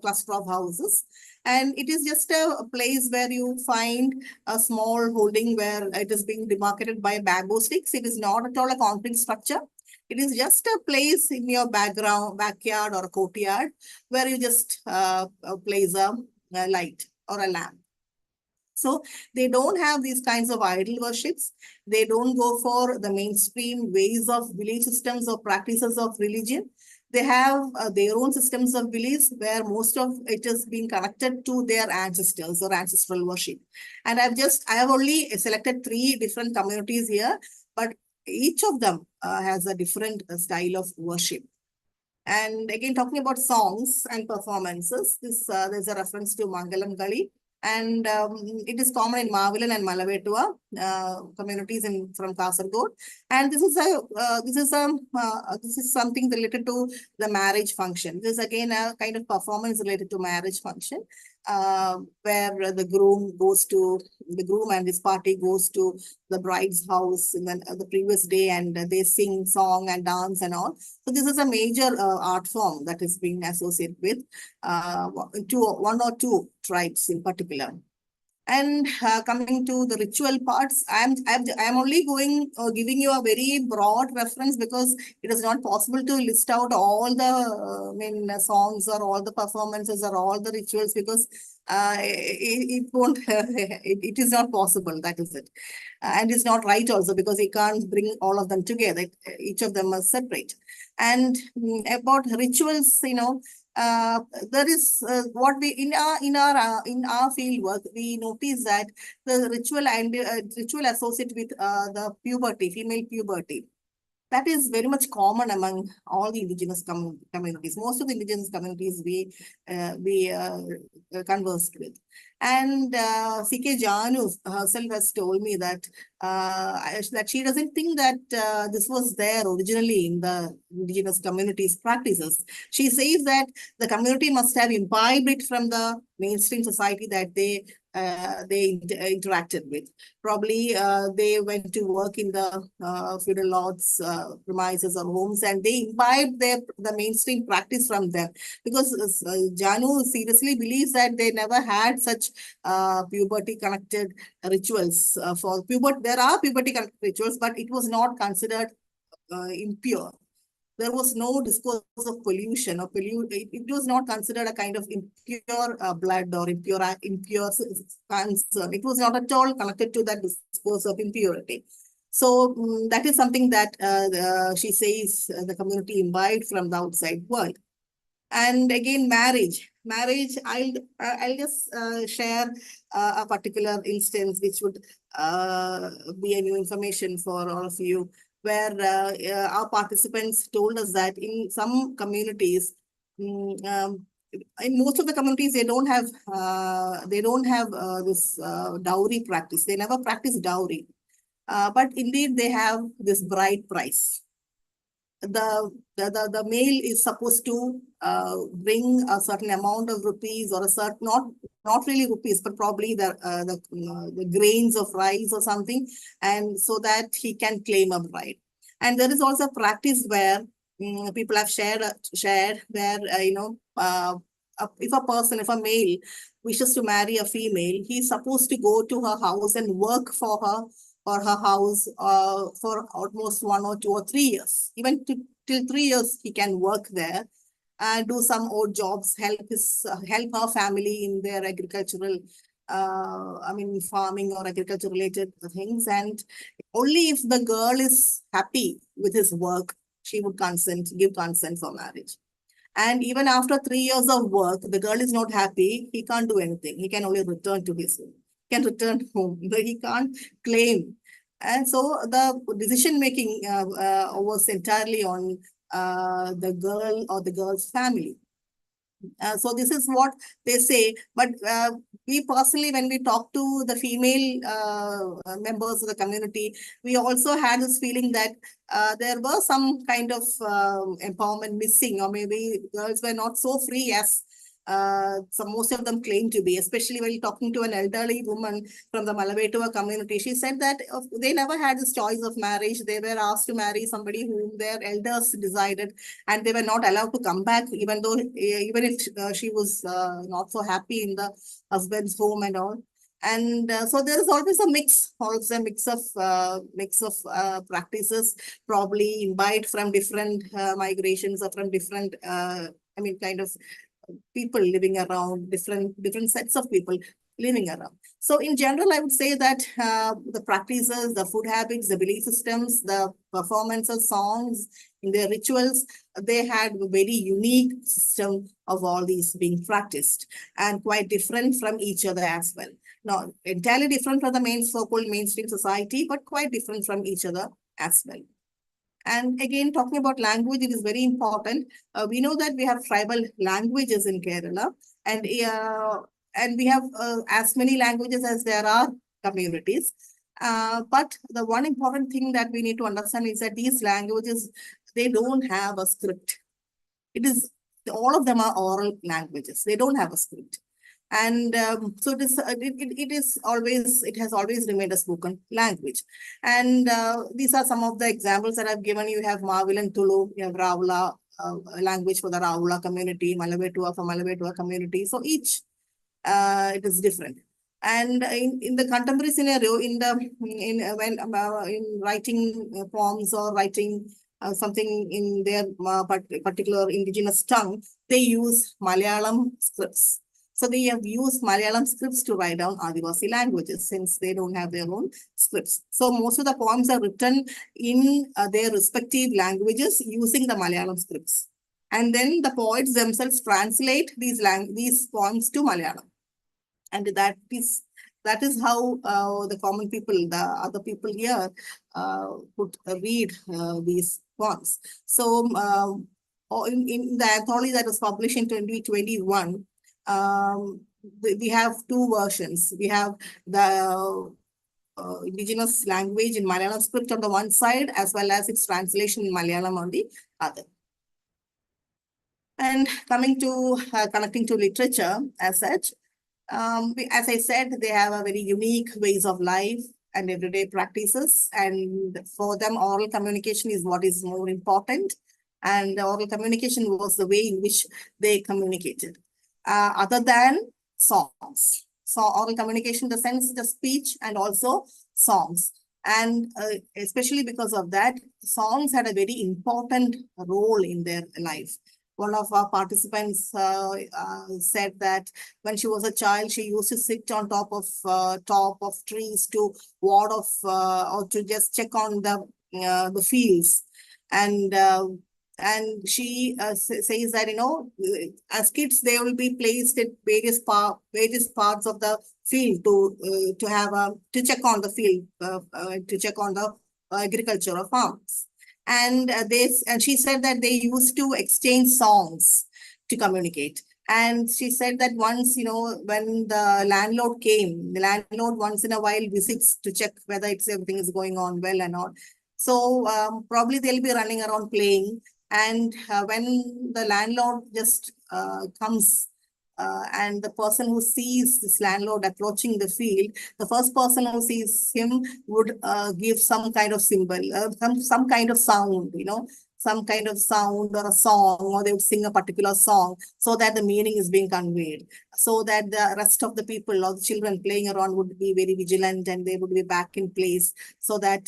cluster of houses, and it is just a place where you find a small holding where it is being demarcated by bamboo sticks. It is not at all a concrete structure. It is just a place in your backyard or a courtyard where you just place a light or a lamp. So they don't have these kinds of idol worships. They don't go for the mainstream ways of belief systems or practices of religion. They have their own systems of beliefs where most of it is being connected to their ancestors or ancestral worship. And I have only selected 3 different communities here, but each of them has a different style of worship. And again, talking about songs and performances, there's a reference to Mangalam Gali, and it is common in Mavilan and Malavetua communities from Kasargod. And this is something related to the marriage function. This is again a kind of performance related to marriage function, where the groom and his party goes to the bride's house in the previous day, and they sing song and dance and all. So this is a major art form that is being associated with one or two tribes in particular. And coming to the ritual parts, I'm only giving you a very broad reference because it is not possible to list out all the songs or all the performances or all the rituals, because it is not possible. That is it, and it's not right also, because you can't bring all of them together. Each of them are separate. And about rituals, there is what we in our field work, we notice that the ritual associated with the puberty, female puberty, that is very much common among all the indigenous communities. Most of the indigenous communities we conversed with. And C.K. Janu herself has told me that she doesn't think that this was there originally in the indigenous communities' practices. She says that the community must have imbibed it from the mainstream society that they interacted with. Probably they went to work in the feudal lords' premises or homes, and they imbibed the mainstream practice from them. Because Janu seriously believes that they never had such puberty-connected rituals. There are puberty-connected rituals, but it was not considered impure. There was no discourse of pollution or it was not considered a kind of impure blood or impure concern. It was not at all connected to that discourse of impurity. So that is something that she says the community imbibed from the outside world. And again, marriage marriage, I'll just share a particular instance which would be a new information for all of you, where our participants told us that in some communities, in most of the communities, they don't have this dowry practice. They never practice dowry, but indeed they have this bride price. The male is supposed to bring a certain amount of rupees, or a certain, not really rupees, but probably the grains of rice or something, and so that he can claim a bride. And there is also a practice where people have shared where if a male wishes to marry a female, he's supposed to go to her house and work for her or her house for almost 1 or 2 or 3 years. Even till 3 years, he can work there and do some odd jobs, help her family in their agricultural, farming or agriculture related things. And only if the girl is happy with his work, she would give consent for marriage. And even after 3 years of work, the girl is not happy, he can't do anything. He can only return to his home. He can return home, but he can't claim. And so the decision making was entirely on the girl or the girl's family. So this is what they say. But we personally, when we talk to the female members of the community, we also had this feeling that there was some kind of empowerment missing, or maybe girls were not so free as most of them claim to be, especially when talking to an elderly woman from the Malavetua community. She said that they never had this choice of marriage. They were asked to marry somebody whom their elders decided, and they were not allowed to come back, even if she was not so happy in the husband's home and all. And so there is always a mix of practices, probably imbibed from different migrations or from different, kind of people living around, different sets of people living around. So in general, I would say that the practices, the food habits, the belief systems, the performances, songs, in their rituals, they had a very unique system of all these being practiced, and quite different from each other as well. Not entirely different from the so-called mainstream society, but quite different from each other as well. And again, talking about language, it is very important. We know that we have tribal languages in Kerala, and we have as many languages as there are communities. But the one important thing that we need to understand is that these languages, they don't have a script. All of them are oral languages. They don't have a script. And so it has always remained a spoken language. And these are some of the examples that I've given. You have Mavilan Tulu, you have Raula, language for the Raula community, Malavetua for Malavetua community. So each, it is different. And in the contemporary scenario, in writing poems or writing something in their particular indigenous tongue, they use Malayalam scripts. So they have used Malayalam scripts to write down Adivasi languages, since they don't have their own scripts. So most of the poems are written in their respective languages using the Malayalam scripts. And then the poets themselves translate these poems to Malayalam. And that is how the common people, the other people here, could read these poems. So in the anthology that was published in 2021, we have two versions. We have the indigenous language in Malayalam script on the one side, as well as its translation in Malayalam on the other. And coming to connecting to literature as such, as I said, they have a very unique ways of life and everyday practices. And for them, oral communication is what is more important. And oral communication was the way in which they communicated. Other than songs. So oral communication in the sense the speech and also songs. And especially because of that, songs had a very important role in their life. One of our participants said that when she was a child, she used to sit on top of trees to ward off or to just check on the fields. And and she says that, as kids, they will be placed at various parts of the field to have to check on the field, to check on the agriculture or farms. And she said that they used to exchange songs to communicate. And she said that once, when the landlord came, the landlord once in a while visits to check whether everything is going on well and all. So probably they'll be running around playing. And when the landlord just comes, and the person who sees this landlord approaching the field, the first person who sees him would give some kind of symbol, some kind of sound, some kind of sound or a song, or they would sing a particular song so that the meaning is being conveyed, so that the rest of the people or the children playing around would be very vigilant and they would be back in place so that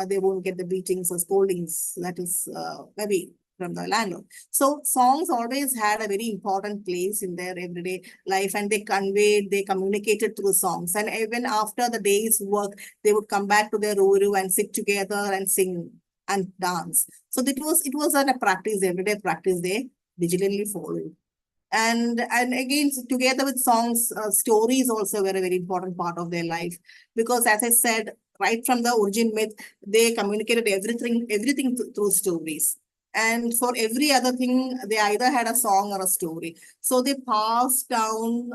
they won't get the beatings or scoldings that is maybe from the landlord. So songs always had a very important place in their everyday life, and they communicated through songs. And even after the day's work, they would come back to their uru and sit together and sing and dance. So it was a practice, everyday practice they vigilantly followed. And again, together with songs, stories also were a very important part of their life, because as I said, right from the origin myth, they communicated everything through stories. And for every other thing, they either had a song or a story. So they passed down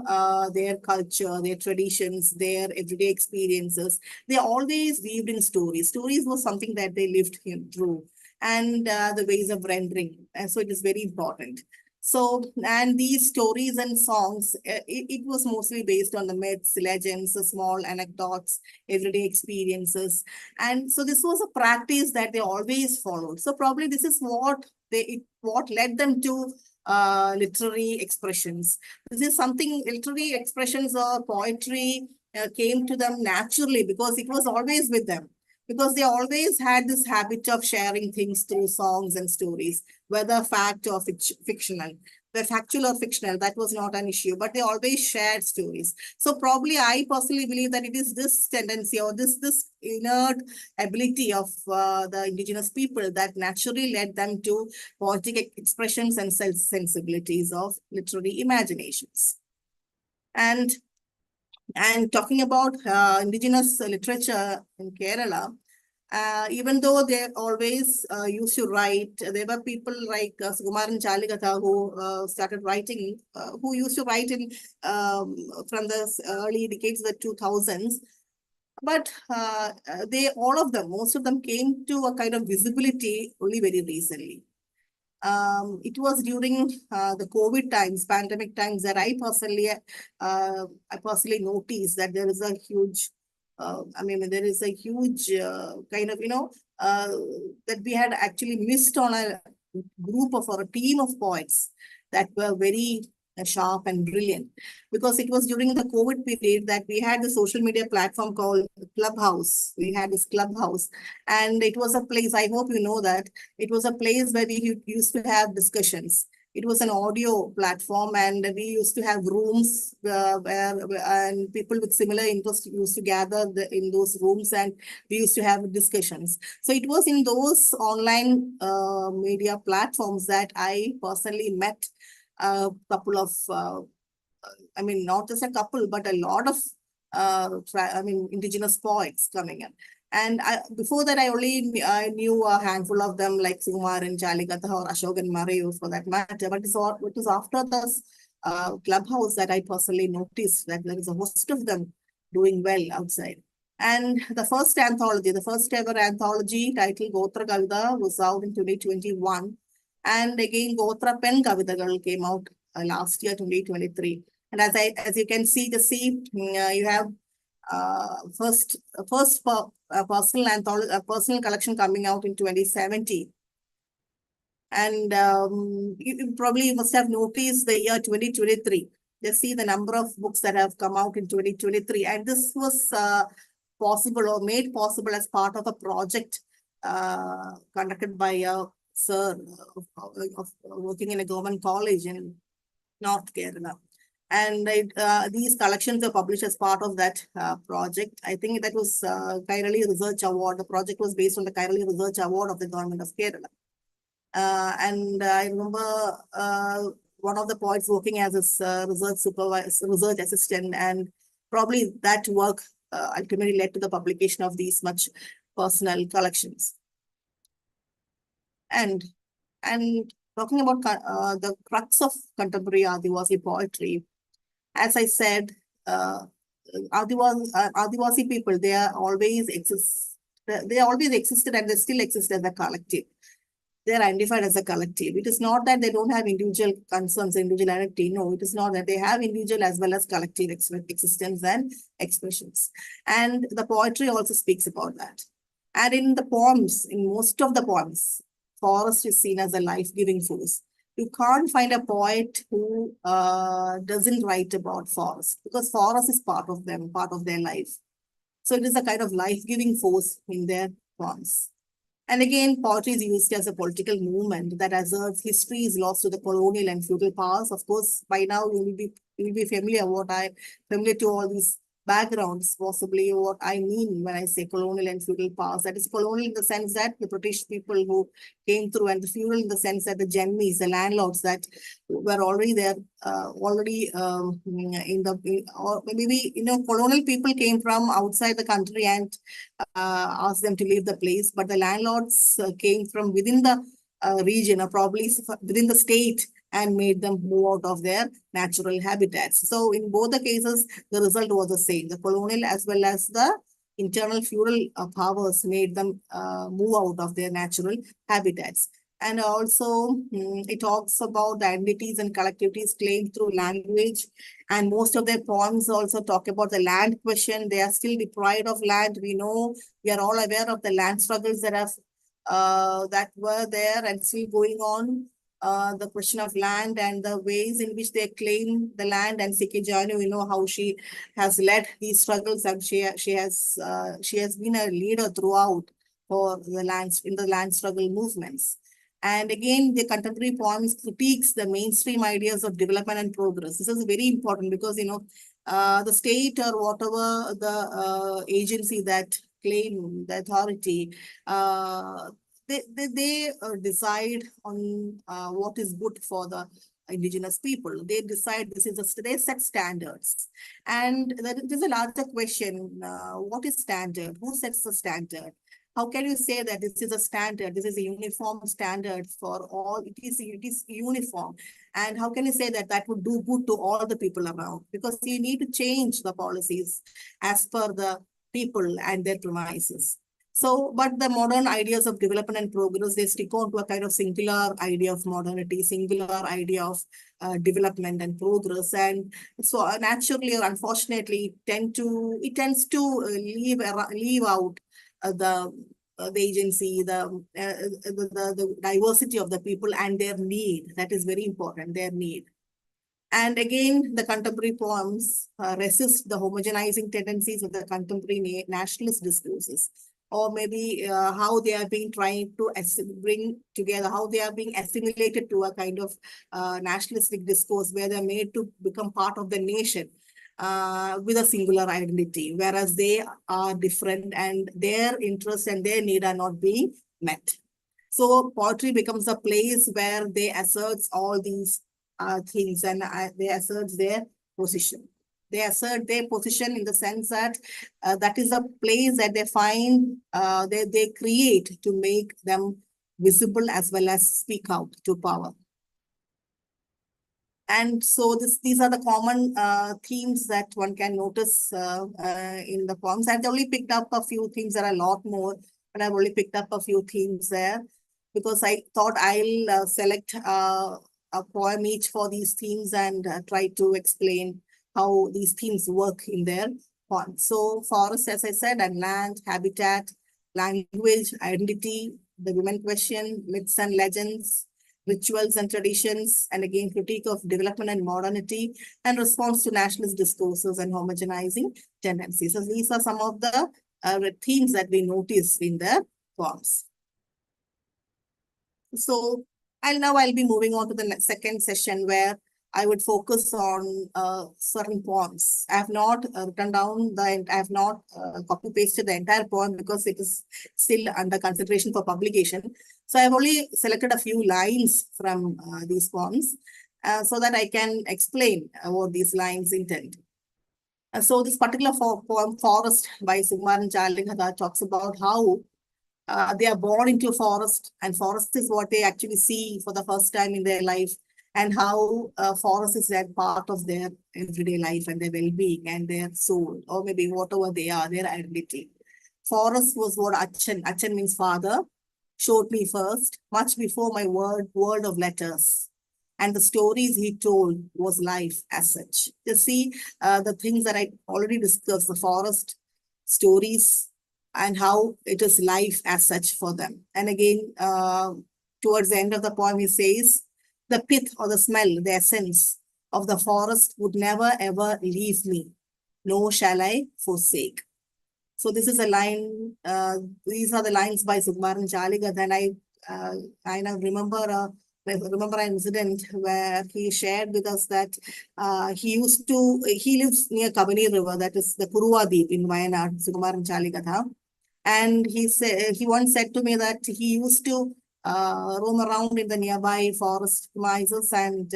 their culture, their traditions, their everyday experiences. They always weaved in stories. Stories was something that they lived through, and the ways of rendering. And so it is very important. So, and these stories and songs, it was mostly based on the myths, legends, small anecdotes, everyday experiences. And so this was a practice that they always followed. So probably this is what led them to literary expressions. This is something, literary expressions or poetry came to them naturally because it was always with them. Because they always had this habit of sharing things through songs and stories, whether fact or fictional. The factual or fictional, that was not an issue, but they always shared stories. So probably I personally believe that it is this tendency or this inert ability of the indigenous people that naturally led them to poetic expressions and sensibilities of literary imaginations. And talking about indigenous literature in Kerala, even though they always used to write, there were people like Sukumaran Chalikatha who started writing, who used to write in from the early decades of the 2000s. But most of them came to a kind of visibility only very recently. It was during the COVID times, pandemic times, that I personally noticed that there is a huge, there is a huge kind of, that we had actually missed on a group of or a team of poets that were very sharp and brilliant, because it was during the COVID period that we had the social media platform called Clubhouse. We had this Clubhouse, and it was a place, I hope you know that, it was a place where we used to have discussions. It was an audio platform, and we used to have rooms and people with similar interests used to gather in those rooms, and we used to have discussions. So it was in those online media platforms that I personally met a couple of, not just a couple, but a lot of, indigenous poets coming in. And before that, I only knew a handful of them, like Sukumaran Chalikatha or Ashokan Marayu for that matter. But it was after this Clubhouse that I personally noticed that there is a host of them doing well outside. And the first ever anthology titled Gotra Kavita was out in 2021. And again, Gotra Pen Kavitagal came out last year, 2023. And as you can see, you have first personal anthology, personal collection coming out in 2017. And you probably must have noticed the year 2023. Just see the number of books that have come out in 2023. And this was possible or made possible as part of a project conducted by a sir of working in a government college in North Kerala. And these collections are published as part of that project. I think that was Kairali Research Award. The project was based on the Kairali Research Award of the Government of Kerala. And I remember one of the poets working as a research assistant, and probably that work ultimately led to the publication of these much personal collections. And talking about the crux of contemporary Adivasi poetry, as I said, Adivasi people, they always existed and they still exist as a collective. They are identified as a collective. It is not that they don't have individual concerns, individual identity. No, it is not that. They have individual as well as collective existence and expressions. And the poetry also speaks about that. And in the poems, in most of the poems, forest is seen as a life-giving force. You can't find a poet who doesn't write about forest, because forest is part of them, part of their life. So it is a kind of life-giving force in their poems. And again, poetry is used as a political movement that asserts history is lost to the colonial and feudal powers. Of course, by now you will be familiar to all these backgrounds, possibly what I mean when I say colonial and feudal powers. That is colonial in the sense that the British people who came through, and the feudal in the sense that the gemmies, the landlords that were already there, or maybe, colonial people came from outside the country and asked them to leave the place, but the landlords came from within the region, or probably within the state, and made them move out of their natural habitats. So in both the cases, the result was the same. The colonial as well as the internal feudal powers made them move out of their natural habitats. And also, it talks about the identities and collectivities claimed through language. And most of their poems also talk about the land question. They are still deprived of land. We know, we are all aware of the land struggles that were there and still going on. The question of land and the ways in which they claim the land, and Sikhi Janu, how she has led these struggles, and she has been a leader throughout for the land struggle movements. And again, the contemporary poems critiques the mainstream ideas of development and progress. This is very important because, the state or whatever the agency that claim the authority, they decide on what is good for the indigenous people. They decide they set standards. And there's a larger question, what is standard? Who sets the standard? How can you say that this is a standard? This is a uniform standard for all. It is uniform. And how can you say that that would do good to all the people around? Because you need to change the policies as per the people and their premises. So, but the modern ideas of development and progress, they stick on to a kind of singular idea of modernity, singular idea of development and progress. And so naturally or unfortunately, it tends to leave out the agency, the diversity of the people and their need. That is very important, their need. And again, the contemporary poems resist the homogenizing tendencies of the contemporary nationalist discourses, or maybe how they are being trying to bring together, how they are being assimilated to a kind of nationalistic discourse where they're made to become part of the nation with a singular identity, whereas they are different and their interests and their need are not being met. So poetry becomes a place where they assert all these things, and they assert their position. They assert their position in the sense that that is a place that they find, they create to make them visible as well as speak out to power. And so these are the common themes that one can notice in the poems. I've only picked up a few themes. There are a lot more, but I've only picked up a few themes there because I thought I'll select a poem each for these themes and try to explain how these themes work in their poems. So forest, as I said, and land, habitat, language, identity, the women question, myths and legends, rituals and traditions, and again, critique of development and modernity, and response to nationalist discourses and homogenizing tendencies. So these are some of the themes that we notice in the poems. So I'll be moving on to the second session where I would focus on certain poems. I have not written down I have not copy pasted the entire poem because it is still under consideration for publication. So I have only selected a few lines from these poems so that I can explain what these lines intend. So this particular poem, Forest by Sukumaran Chaligada, talks about how they are born into forest, and forest is what they actually see for the first time in their life, and how forest is that part of their everyday life and their well-being and their soul, or maybe whatever they are, their identity. Forest was what Achan means father, showed me first, much before my world of letters. And the stories he told was life as such. You see, the things that I already discussed, the forest stories, and how it is life as such for them. And again, towards the end of the poem, he says, the pith or the smell, the essence of the forest would never ever leave me, nor shall I forsake. So this is a line, these are the lines by Sukumaran Chaligada. Then I now remember an incident where he shared with us that he lives near Kabani River, that is the Kuruva Deep in Wayanad, Sukumaran Chaligada. And he once said to me that he used to roam around in the nearby forest premises, and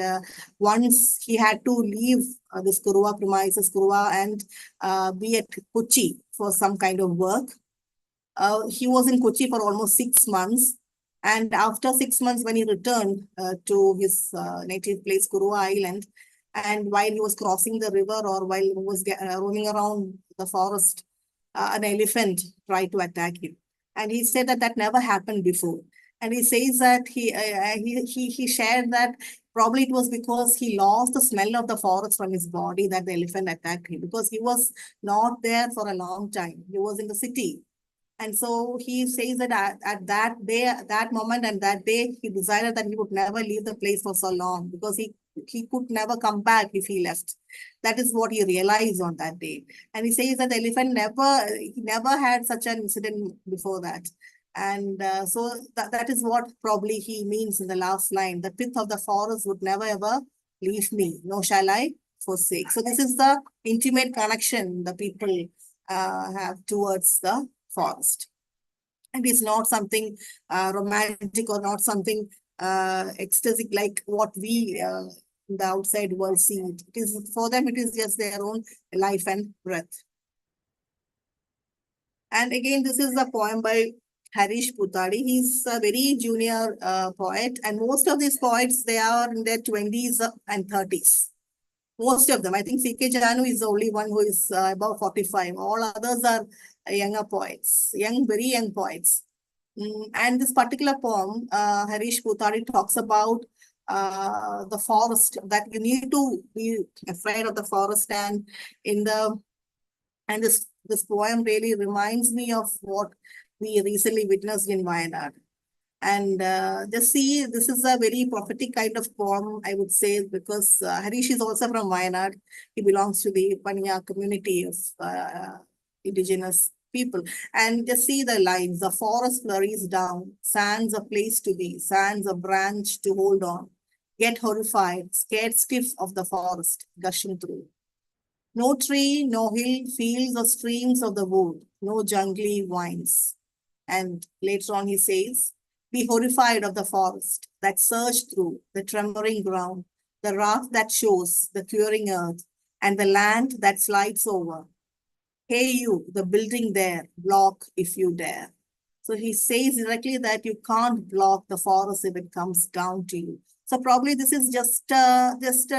once he had to leave this Kuruva premises, and be at Kochi for some kind of work. He was in Kochi for almost 6 months. And after 6 months, when he returned to his native place, Kuruva Island, and while he was crossing the river or while he was roaming around the forest, an elephant tried to attack him. And he said that never happened before. And he says that he shared that probably it was because he lost the smell of the forest from his body that the elephant attacked him, because he was not there for a long time. He was in the city. And so he says that at that moment and that day, he decided that he would never leave the place for so long, because he could never come back if he left. That is what he realized on that day. And he says that the elephant never had such an incident before that. And so that is what probably he means in the last line. The pith of the forest would never ever leave me, nor shall I forsake. So this is the intimate connection the people have towards the forest. And it's not something romantic or not something ecstatic like what we in the outside world see it. It is, for them, it is just their own life and breath. And again, this is a poem by Harish Putadi. He's a very junior poet, and most of these poets, they are in their 20s and 30s. Most of them. I think C.K. Janu is the only one who is above 45. All others are younger poets, very young poets. And this particular poem, Harish Putadi talks about the forest, that you need to be afraid of the forest. And this poem really reminds me of what we recently witnessed in Wayanad. And just see, this is a very prophetic kind of poem, I would say, because Harish is also from Wayanad. He belongs to the Paniya community of Indigenous people. And just see the lines: the forest flurries down, sands a place to be, sands a branch to hold on. Get horrified, scared stiff of the forest gushing through. No tree, no hill, fields or streams of the wood, no jungly vines. And later on he says, be horrified of the forest that surged through the trembling ground, the wrath that shows the curing earth, and the land that slides over. Hey you, the building there, block if you dare. So he says directly that you can't block the forest if it comes down to you. So probably this is just a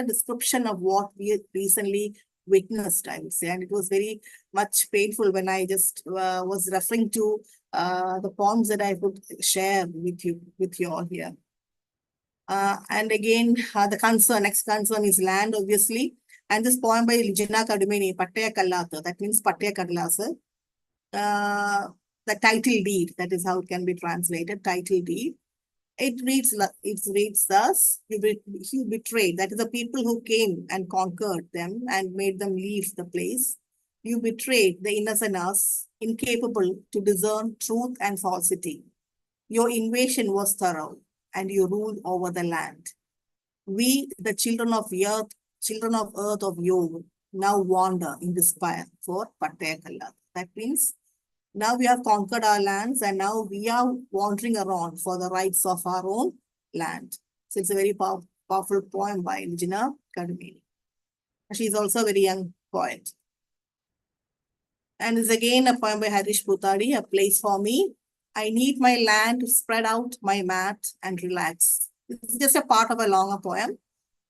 description of what we recently witnessed, I would say. And it was very much painful when I just was referring to the poems that I would share with you all here. And again, the next concern is land, obviously. And this poem by Lijana Kadumini, Pattaya Kallata, that means Pattaya Kadlasa. The title deed, that is how it can be translated, title deed. It reads thus: you betrayed, that is the people who came and conquered them and made them leave the place. You betrayed the innocent us, incapable to discern truth and falsity. Your invasion was thorough, and you ruled over the land. We, the children of earth of Yog, now wander in despair for Patayakalla. That means now we have conquered our lands and now we are wandering around for the rights of our own land. So it's a very powerful poem by Nijina Kadamini. She is also a very young poet. And it's again a poem by Harish Butadi, A Place for Me. I need my land to spread out my mat and relax. It's just a part of a longer poem.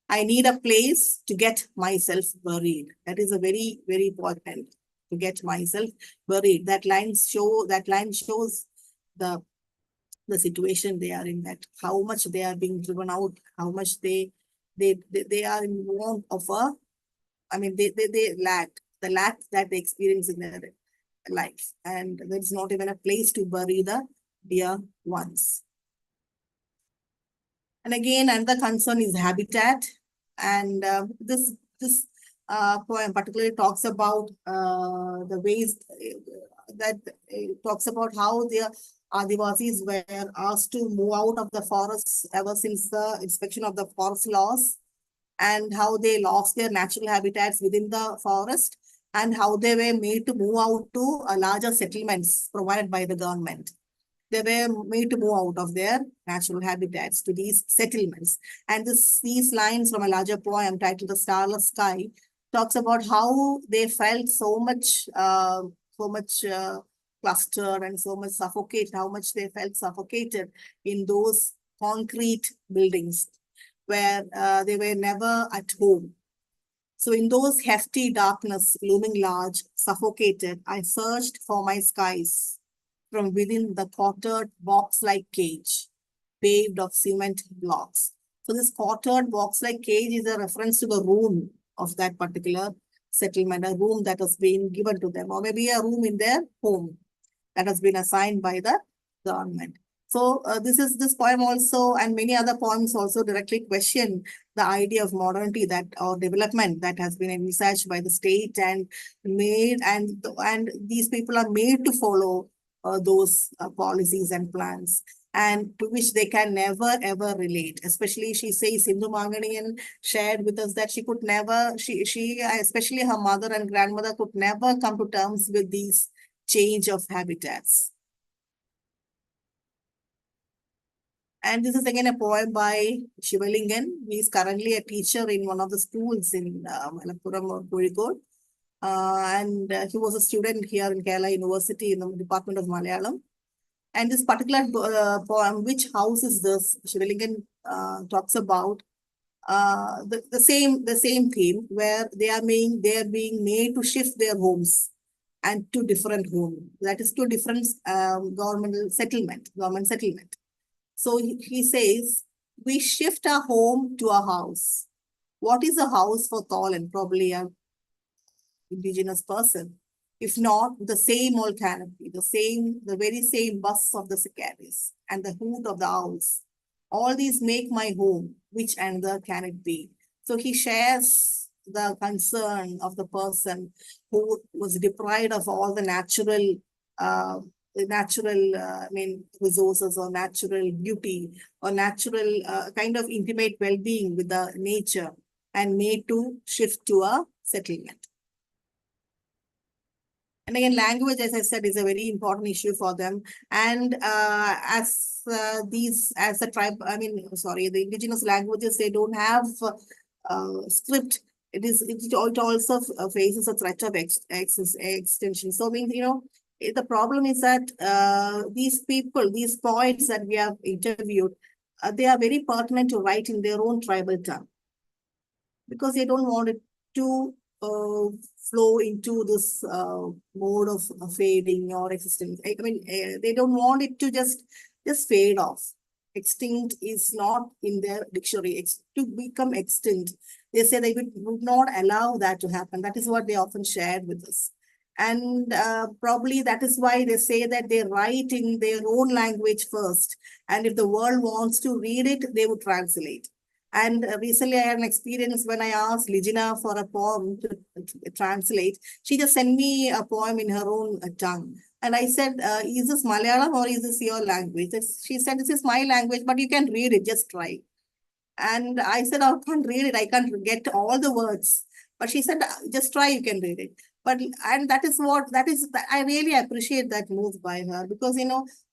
I need a place to get myself buried. That is a very, very important, to get myself buried. That line shows the situation they are in, that how much they are being driven out, how much they are in want of they lack that they experience in their life, and there's not even a place to bury the dear ones. And again, another concern is habitat, and this poem particularly talks about the ways that talks about how the Adivasis were asked to move out of the forests ever since the inspection of the forest laws, and how they lost their natural habitats within the forest, and how they were made to move out to larger settlements provided by the government. They were made to move out of their natural habitats to these settlements. And these lines from a larger poem titled The Starless Sky talks about how they felt so much clustered and so much suffocated, how much they felt suffocated in those concrete buildings where they were never at home. So in those hefty darkness, looming large, suffocated, I searched for my skies from within the quartered box-like cage, paved of cement blocks. So this quartered box-like cage is a reference to the room of that particular settlement, a room that has been given to them, or maybe a room in their home that has been assigned by the government. So this poem also, and many other poems also directly question the idea of modernity or development that has been envisaged by the state and made, and these people are made to follow those policies and plans, and to which they can never ever relate. Especially, she says, Sindhu Manganian shared with us that she could never, she especially her mother and grandmother could never come to terms with these change of habitats. And this is again a poem by Shivalingan. He is currently a teacher in one of the schools in Malappuram or Kozhikode. And he was a student here in Kerala University in the Department of Malayalam. And this particular poem, Which House Is This? Shivalingan talks about the same theme, where they are being made to shift their homes and to different homes. That is to different government settlement. So he says, we shift our home to a house. What is a house for Tholen? Probably a indigenous person. If not, the same old canopy, the very same buzz of the cicadas and the hoot of the owls. All these make my home. Which another can it be? So he shares the concern of the person who was deprived of all the natural resources or natural beauty or natural kind of intimate well-being with the nature, and made to shift to a settlement. And again, language, as I said, is a very important issue for them. And the indigenous languages, they don't have script. It also faces a threat of extinction. So, the problem is that these people, these poets that we have interviewed, they are very pertinent to write in their own tribal tongue, because they don't want it to flow into this mode of fading or existence. They don't want it to just fade off. Extinct is not in their dictionary. To become extinct, they say they would not allow that to happen. That is what they often shared with us. And probably that is why they say that they write in their own language first. And if the world wants to read it, they would translate. And recently I had an experience when I asked Lijina for a poem to translate. She just sent me a poem in her own tongue. And I said, is this Malayalam or is this your language? She said, this is my language, but you can read it, just try. And I said, I can't read it. I can't get all the words. But she said, just try, you can read it. But, and I really appreciate that move by her, because,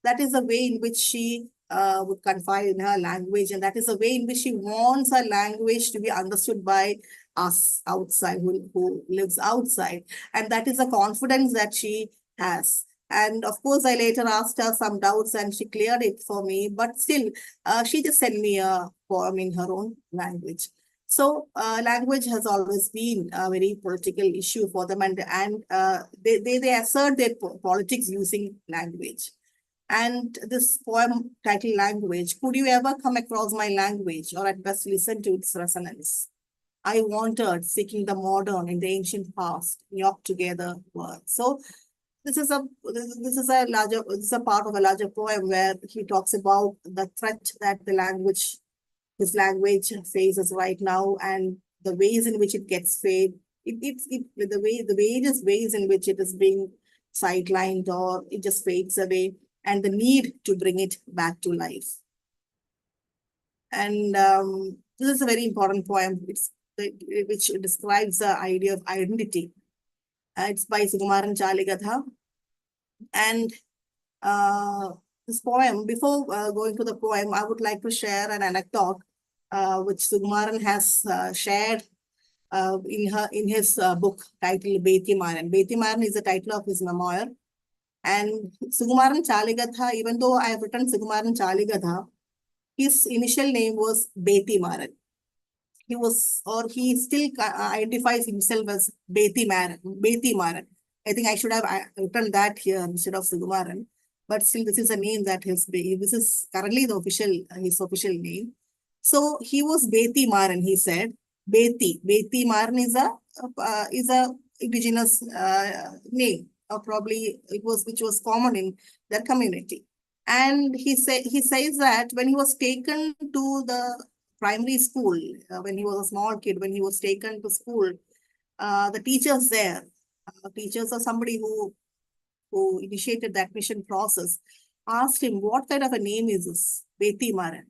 that is the way in which she would confide in her language. And that is the way in which she wants her language to be understood by us outside, who lives outside. And that is a confidence that she has. And of course, I later asked her some doubts and she cleared it for me. But still, she just sent me a poem in her own language. So language has always been a very political issue for them, and they assert their politics using language. And this poem titled Language, could you ever come across my language, or at best listen to its resonance? I wandered, seeking the modern in the ancient past, yoked together words. So this is a part of a larger poem where he talks about the threat that his language faces right now, and the ways in which it gets fade. The various ways in which it is being sidelined or it just fades away, and the need to bring it back to life. And this is a very important poem. Which describes the idea of identity. It's by Sukumaran Chaligatha. And this poem, before going to the poem, I would like to share an anecdote which Sukumaran has shared in his book titled Beti Maran. Beti Maran is the title of his memoir. And Sukumaran Chaligatha, even though I have written Sukumaran Chaligatha, his initial name was Beti Maran. He still identifies himself as Beti Maran. I think I should have written that here instead of Sukumaran. But still, this is a name that this is currently his official name. So he was Beti Maran, he said. Beti Maran is a indigenous name, or probably which was common in their community. And he says that when he was taken to the primary school, when he was a small kid, when he was taken to school, the teachers there, teachers or somebody who initiated the admission process, asked him, what kind of a name is this? Beti Maran.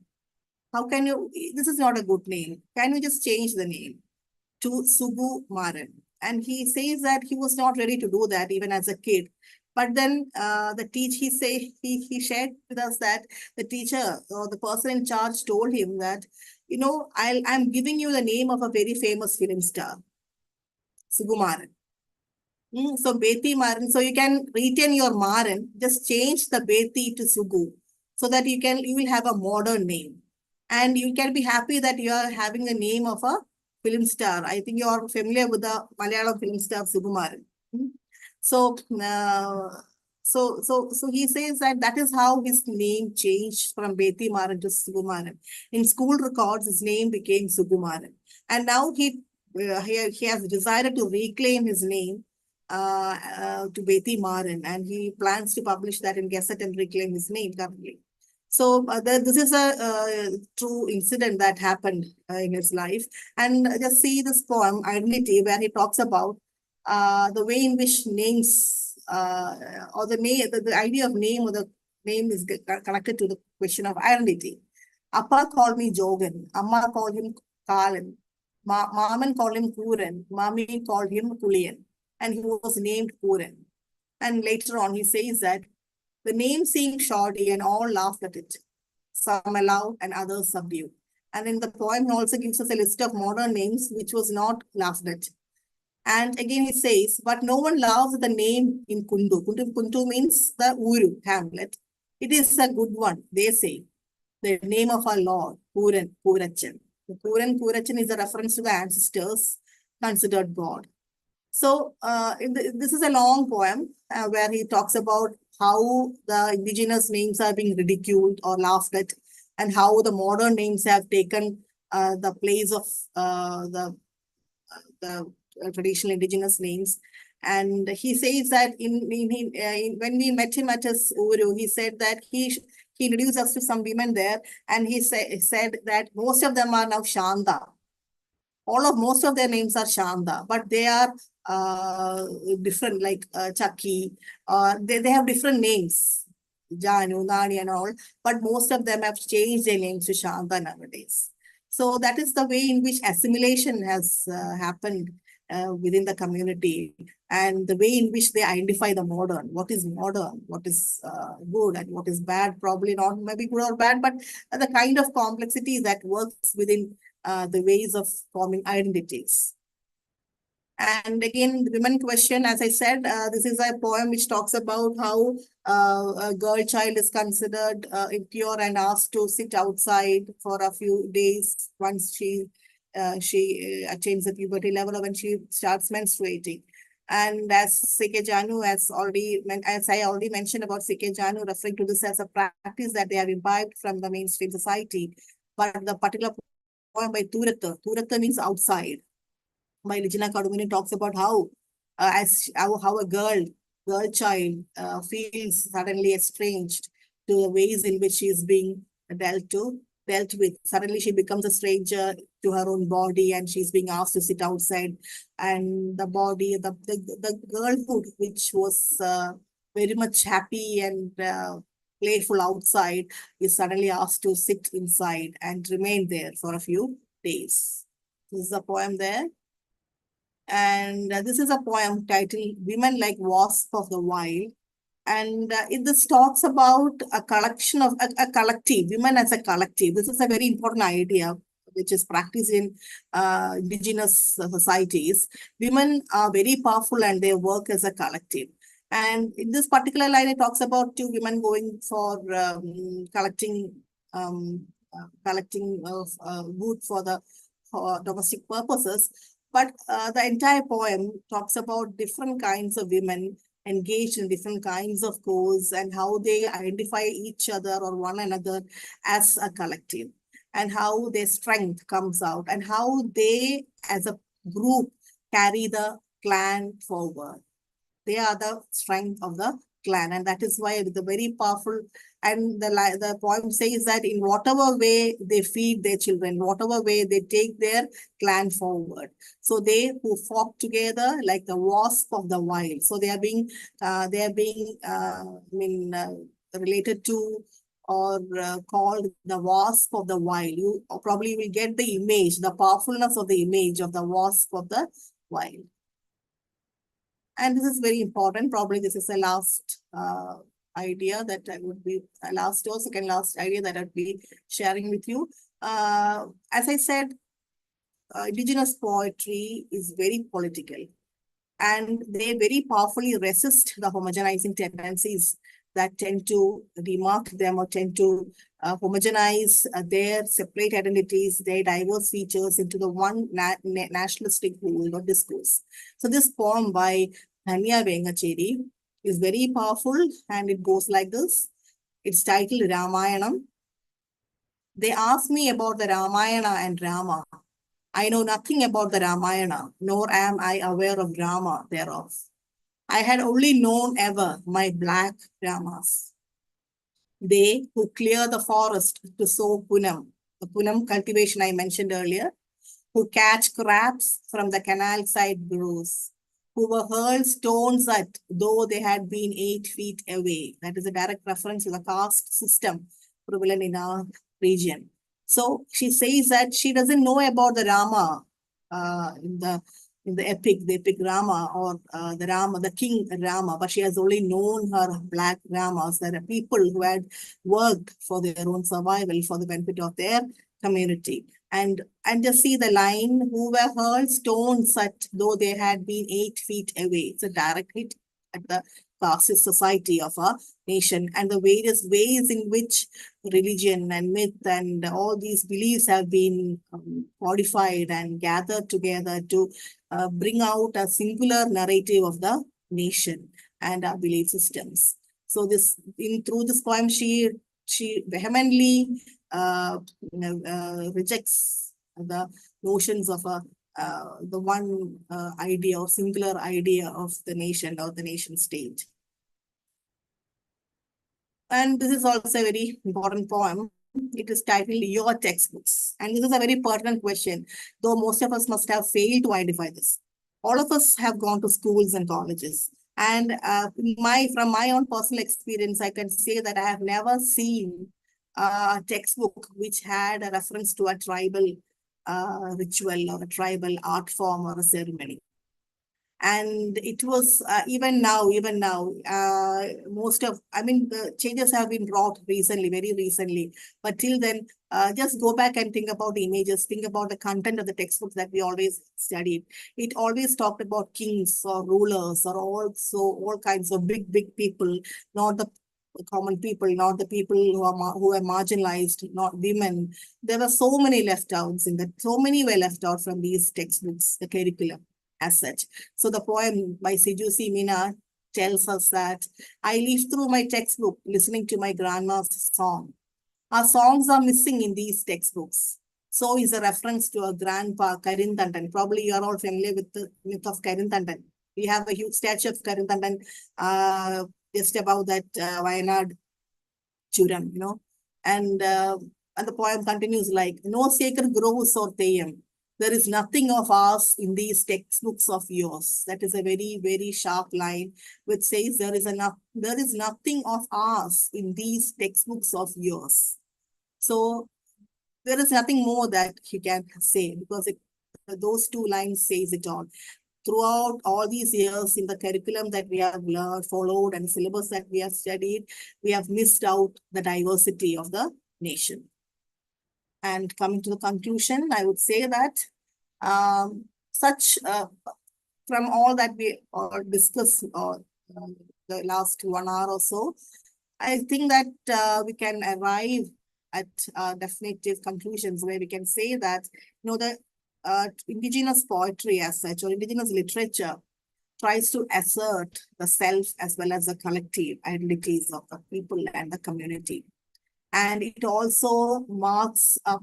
How can you, this is not a good name. Can you just change the name to Sugu Maran? And he says that he was not ready to do that even as a kid. But then he shared with us that the teacher or the person in charge told him that, I'm giving you the name of a very famous film star, Sugumaran. So Beti Maran, so you can retain your Maran, just change the Beti to Sugu, so that you will have a modern name. And you can be happy that you are having the name of a film star. I think you are familiar with the Malayalam film star Sugumaran. So he says that is how his name changed from Beti Maran to Sugumaran. In school records, his name became Sugumaran. And now he has decided to reclaim his name to Beti Maran, and he plans to publish that in Gazette and reclaim his name currently. So this is a true incident that happened in his life. And just see this poem, Identity, where he talks about the way in which names or the idea of name or the name is connected to the question of identity. Appa called me Jogan, Amma called him Kalan, Maman called him Kuran, Mami called him Kulian, and he was named Kuran. And later on, he says that the name seemed shoddy and all laughed at it. Some allowed and others subdued. And in the poem, he also gives us a list of modern names which was not laughed at. And again, he says, but no one laughs at the name in Kundu. Kundu means the Uru, hamlet. It is a good one, they say. The name of our Lord, Puran, Purachan. The Puran, Purachan is a reference to the ancestors considered God. So this is a long poem where he talks about how the indigenous names are being ridiculed or laughed at, and how the modern names have taken the place of the traditional indigenous names. And he says that when we met him at his Uru, he said that he introduced us to some women there, and he said that most of them are now Shanda. Most of their names are Shanda, but they are different, like Chaki. They have different names, Janu, Nani and all, but most of them have changed their names to Shanda nowadays. So that is the way in which assimilation has happened within the community, and the way in which they identify the modern, what is good and what is bad, probably not maybe good or bad, but the kind of complexity that works within the ways of forming identities. And again, the women question, as I said, this is a poem which talks about how a girl child is considered impure and asked to sit outside for a few days once she attains the puberty level or when she starts menstruating. And as C.K. Janu as I already mentioned about C.K. Janu, referring to this as a practice that they have imbibed from the mainstream society. But the particular poem by Thuratha means outside, by Lijina Kadumini talks about how how a girl child feels suddenly estranged to the ways in which she is being dealt with. Suddenly she becomes a stranger to her own body and she's being asked to sit outside. And the body, the girlhood, which was very much happy and playful outside, is suddenly asked to sit inside and remain there for a few days. This is a poem there. And this is a poem titled Women Like Wasps of the Wild. And this talks about a collection of a collective, women as a collective. This is a very important idea which is practiced in indigenous societies. Women are very powerful and they work as a collective. And in this particular line, it talks about two women going for collecting wood for domestic purposes. But the entire poem talks about different kinds of women engaged in different kinds of cause and how they identify each other or one another as a collective, and how their strength comes out and how they as a group carry the clan forward. They are the strength of the clan, and that is why the very powerful. And the poem says that in whatever way they feed their children, whatever way they take their clan forward. So they who fought together like the wasp of the wild. So they are being related to or called the wasp of the wild. You probably will get the image, the powerfulness of the image of the wasp of the wild. And this is very important. Probably this is the last idea that I would be, second last idea that I'd be sharing with you. As I said, indigenous poetry is very political, and they very powerfully resist the homogenizing tendencies that tend to remark them or tend to homogenize their separate identities, their diverse features into the one nationalistic rule or discourse. So this poem by Dhanya Vengacheri is very powerful, and it goes like this. It's titled Ramayanam. They asked me about the Ramayana and Rama. I know nothing about the Ramayana, nor am I aware of drama thereof. I had only known ever my black Ramas. They who clear the forest to sow punam, the punam cultivation I mentioned earlier, who catch crabs from the canal side burrows, who were hurled stones at though they had been 8 feet away. That is a direct reference to the caste system prevalent in our region. So she says that she doesn't know about the Rama in the epic Rama, or the king Rama, but she has only known her black Ramas. There are people who had worked for their own survival for the benefit of their community. And just see the line, who were hurled stones at though they had been 8 feet away. It's a direct hit at the caste society of a nation, and the various ways in which religion and myth and all these beliefs have been modified and gathered together to bring out a singular narrative of the nation and our belief systems. So through this poem, she vehemently rejects the notions of the one idea or singular idea of the nation or the nation state. And this is also a very important poem. It is titled Your Textbooks. And this is a very pertinent question, though most of us must have failed to identify this. All of us have gone to schools and colleges. And from my own personal experience, I can say that I have never seen textbook which had a reference to a tribal ritual or a tribal art form or a ceremony. And it was even now, the changes have been brought recently, very recently. But till then, just go back and think about the images, think about the content of the textbooks that we always studied. It always talked about kings or rulers or also all kinds of big people, not the common people, not the people who are marginalized, not women. There were so many left outs so many were left out from these textbooks, the curriculum as such. So the poem by Sijusi Mina tells us that I leaf through my textbook listening to my grandma's song. Our songs are missing in these textbooks. So is a reference to a grandpa, Karintandan. Probably you are all familiar with the myth of Karintandan. We have a huge statue of Karintandan just above that Wayanad Churam, and the poem continues like, no sacred groves or Theyam. There is nothing of ours in these textbooks of yours. That is a very, very sharp line which says there is nothing of ours in these textbooks of yours. So there is nothing more that he can say because those two lines says it all. Throughout all these years in the curriculum that we have learned, followed, and syllabus that we have studied, we have missed out the diversity of the nation. And coming to the conclusion, I would say that from all that we discussed the last 1 hour or so, I think that we can arrive at definitive conclusions where we can say that, the indigenous poetry as such or indigenous literature tries to assert the self as well as the collective identities of the people and the community. And it also marks a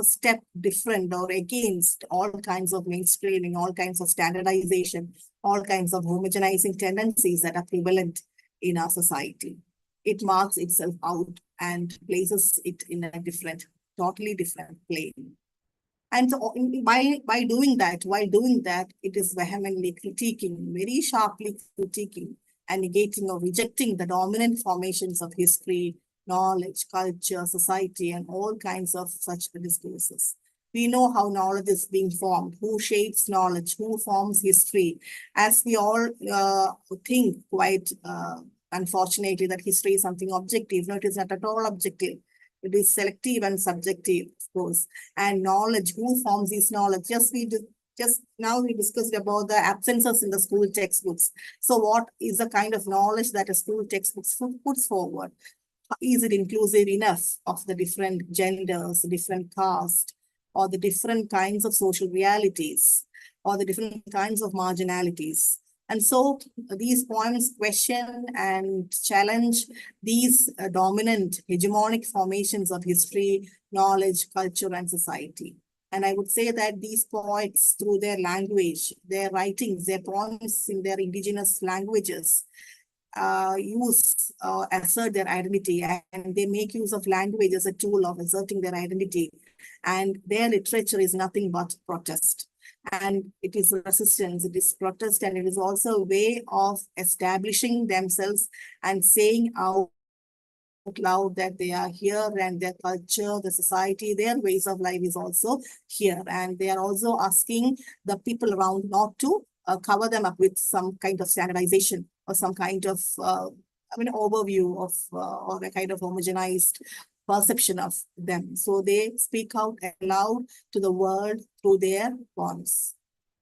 step different or against all kinds of mainstreaming, all kinds of standardization, all kinds of homogenizing tendencies that are prevalent in our society. It marks itself out and places it in a totally different plane. And so by doing that, while doing that, it is vehemently critiquing, very sharply critiquing and negating or rejecting the dominant formations of history, knowledge, culture, society, and all kinds of such discourses. We know how knowledge is being formed, who shapes knowledge, who forms history, as we all think quite unfortunately that history is something objective. No, it is not at all objective. It is selective and subjective, of course. And knowledge, who forms this knowledge? Just now we discussed about the absences in the school textbooks. So what is the kind of knowledge that a school textbook puts forward? Is it inclusive enough of the different genders, different caste, or the different kinds of social realities, or the different kinds of marginalities? And so these poems question and challenge these dominant hegemonic formations of history, knowledge, culture, and society. And I would say that these poets, through their language, their writings, their poems in their indigenous languages, assert their identity, and they make use of language as a tool of asserting their identity. And their literature is nothing but protest. And it is resistance, it is protest, and it is also a way of establishing themselves and saying out loud that they are here and their culture, the society, their ways of life is also here. And they are also asking the people around not to cover them up with some kind of standardization or some kind of overview of or a kind of homogenized perception of them. So they speak out aloud to the world through their poems.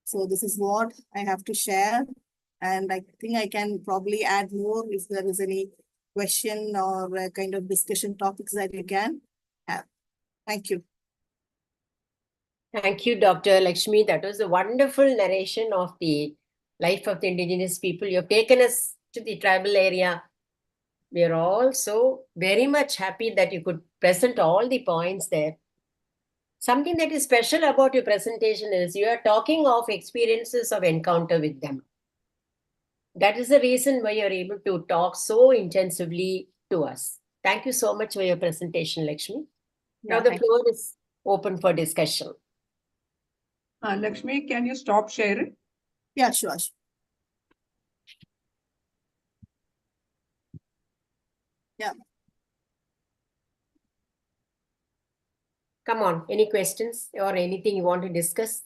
So this is what I have to share. And I think I can probably add more if there is any question or a kind of discussion topics that you can have. Thank you. Thank you, Dr. Lakshmi. That was a wonderful narration of the life of the indigenous people. You've taken us to the tribal area. We are all so very much happy that you could present all the points there. Something that is special about your presentation is you are talking of experiences of encounter with them. That is the reason why you're able to talk so intensively to us. Thank you so much for your presentation, Lakshmi. Now the floor is open for discussion. Lakshmi, can you stop sharing? Yeah, sure. Yeah. Come on, any questions or anything you want to discuss?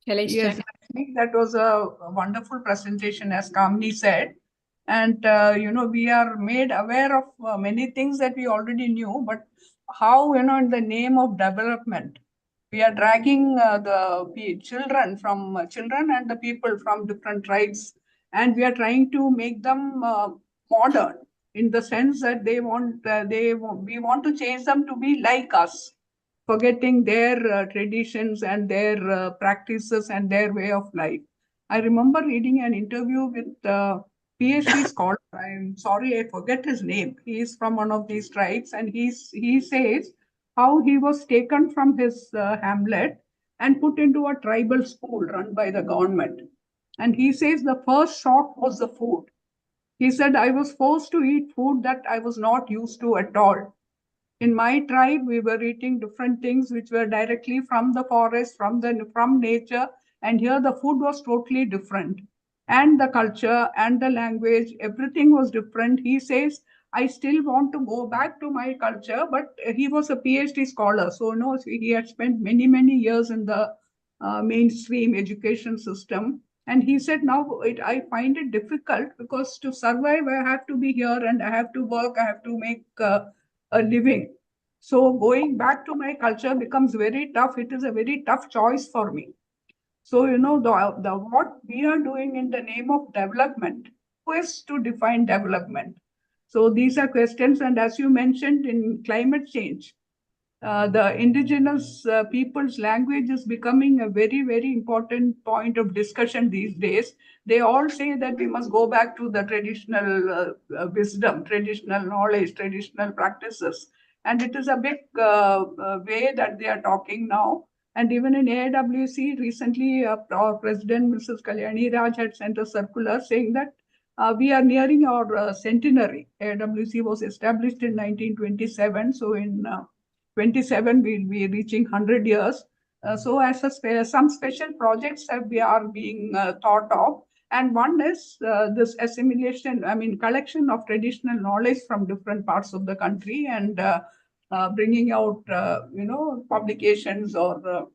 Shall I Yes, start? I think that was a wonderful presentation, as Kamini said. And, we are made aware of many things that we already knew, but how, in the name of development, we are dragging children and the people from different tribes, and we are trying to make them modern in the sense that we want to change them to be like us, forgetting their traditions and their practices and their way of life. I remember reading an interview with PhD scholar. I'm sorry, I forget his name. He is from one of these tribes, and he says how he was taken from his hamlet and put into a tribal school run by the government. And he says the first shock was the food. He said, I was forced to eat food that I was not used to at all. In my tribe, we were eating different things which were directly from the forest, from nature, and here the food was totally different. And the culture and the language, everything was different. He says, I still want to go back to my culture, but he was a PhD scholar. So no, he had spent many, many years in the mainstream education system. And he said, now I find it difficult because to survive, I have to be here and I have to work, I have to make a living. So going back to my culture becomes very tough. It is a very tough choice for me. So, the what we are doing in the name of development, who is to define development? So these are questions. And as you mentioned in climate change, the indigenous people's language is becoming a very, very important point of discussion these days. They all say that we must go back to the traditional wisdom, traditional knowledge, traditional practices. And it is a big way that they are talking now. And even in AIWC, recently, our president, Mrs. Kalyani Raj, had sent a circular saying that we are nearing our centenary. AIWC was established in 1927. So in 27, we'll be reaching 100 years. So as some special projects are being thought of. And one is this assimilation, collection of traditional knowledge from different parts of the country and bringing out, publications or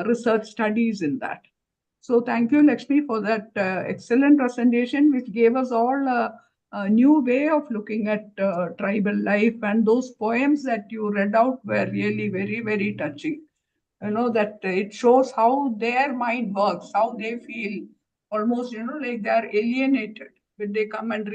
research studies in that. So thank you, Lakshmi, for that excellent presentation, which gave us all a new way of looking at tribal life. And those poems that you read out were really very, very touching. That it shows how their mind works, how they feel almost, like they are alienated when they come and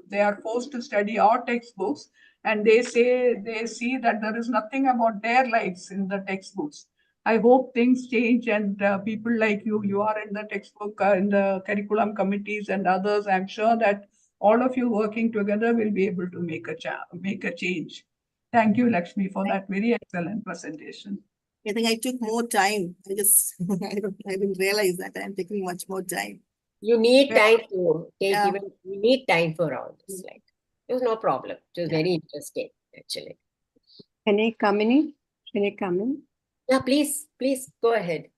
they are forced to study our textbooks, and they see that there is nothing about their lives in the textbooks. I hope things change, and people like you are in the textbook, in the curriculum committees and others. I'm sure that all of you working together will be able to make a change. Thank you, Lakshmi, for that very excellent presentation. I think I took more time. I didn't realize that I'm taking much more time. You need time to take Yeah. even, you need time for all this. Like, it was no problem. It was Yeah. very interesting, actually. Can I come in? Can I come in? Yeah, please go ahead.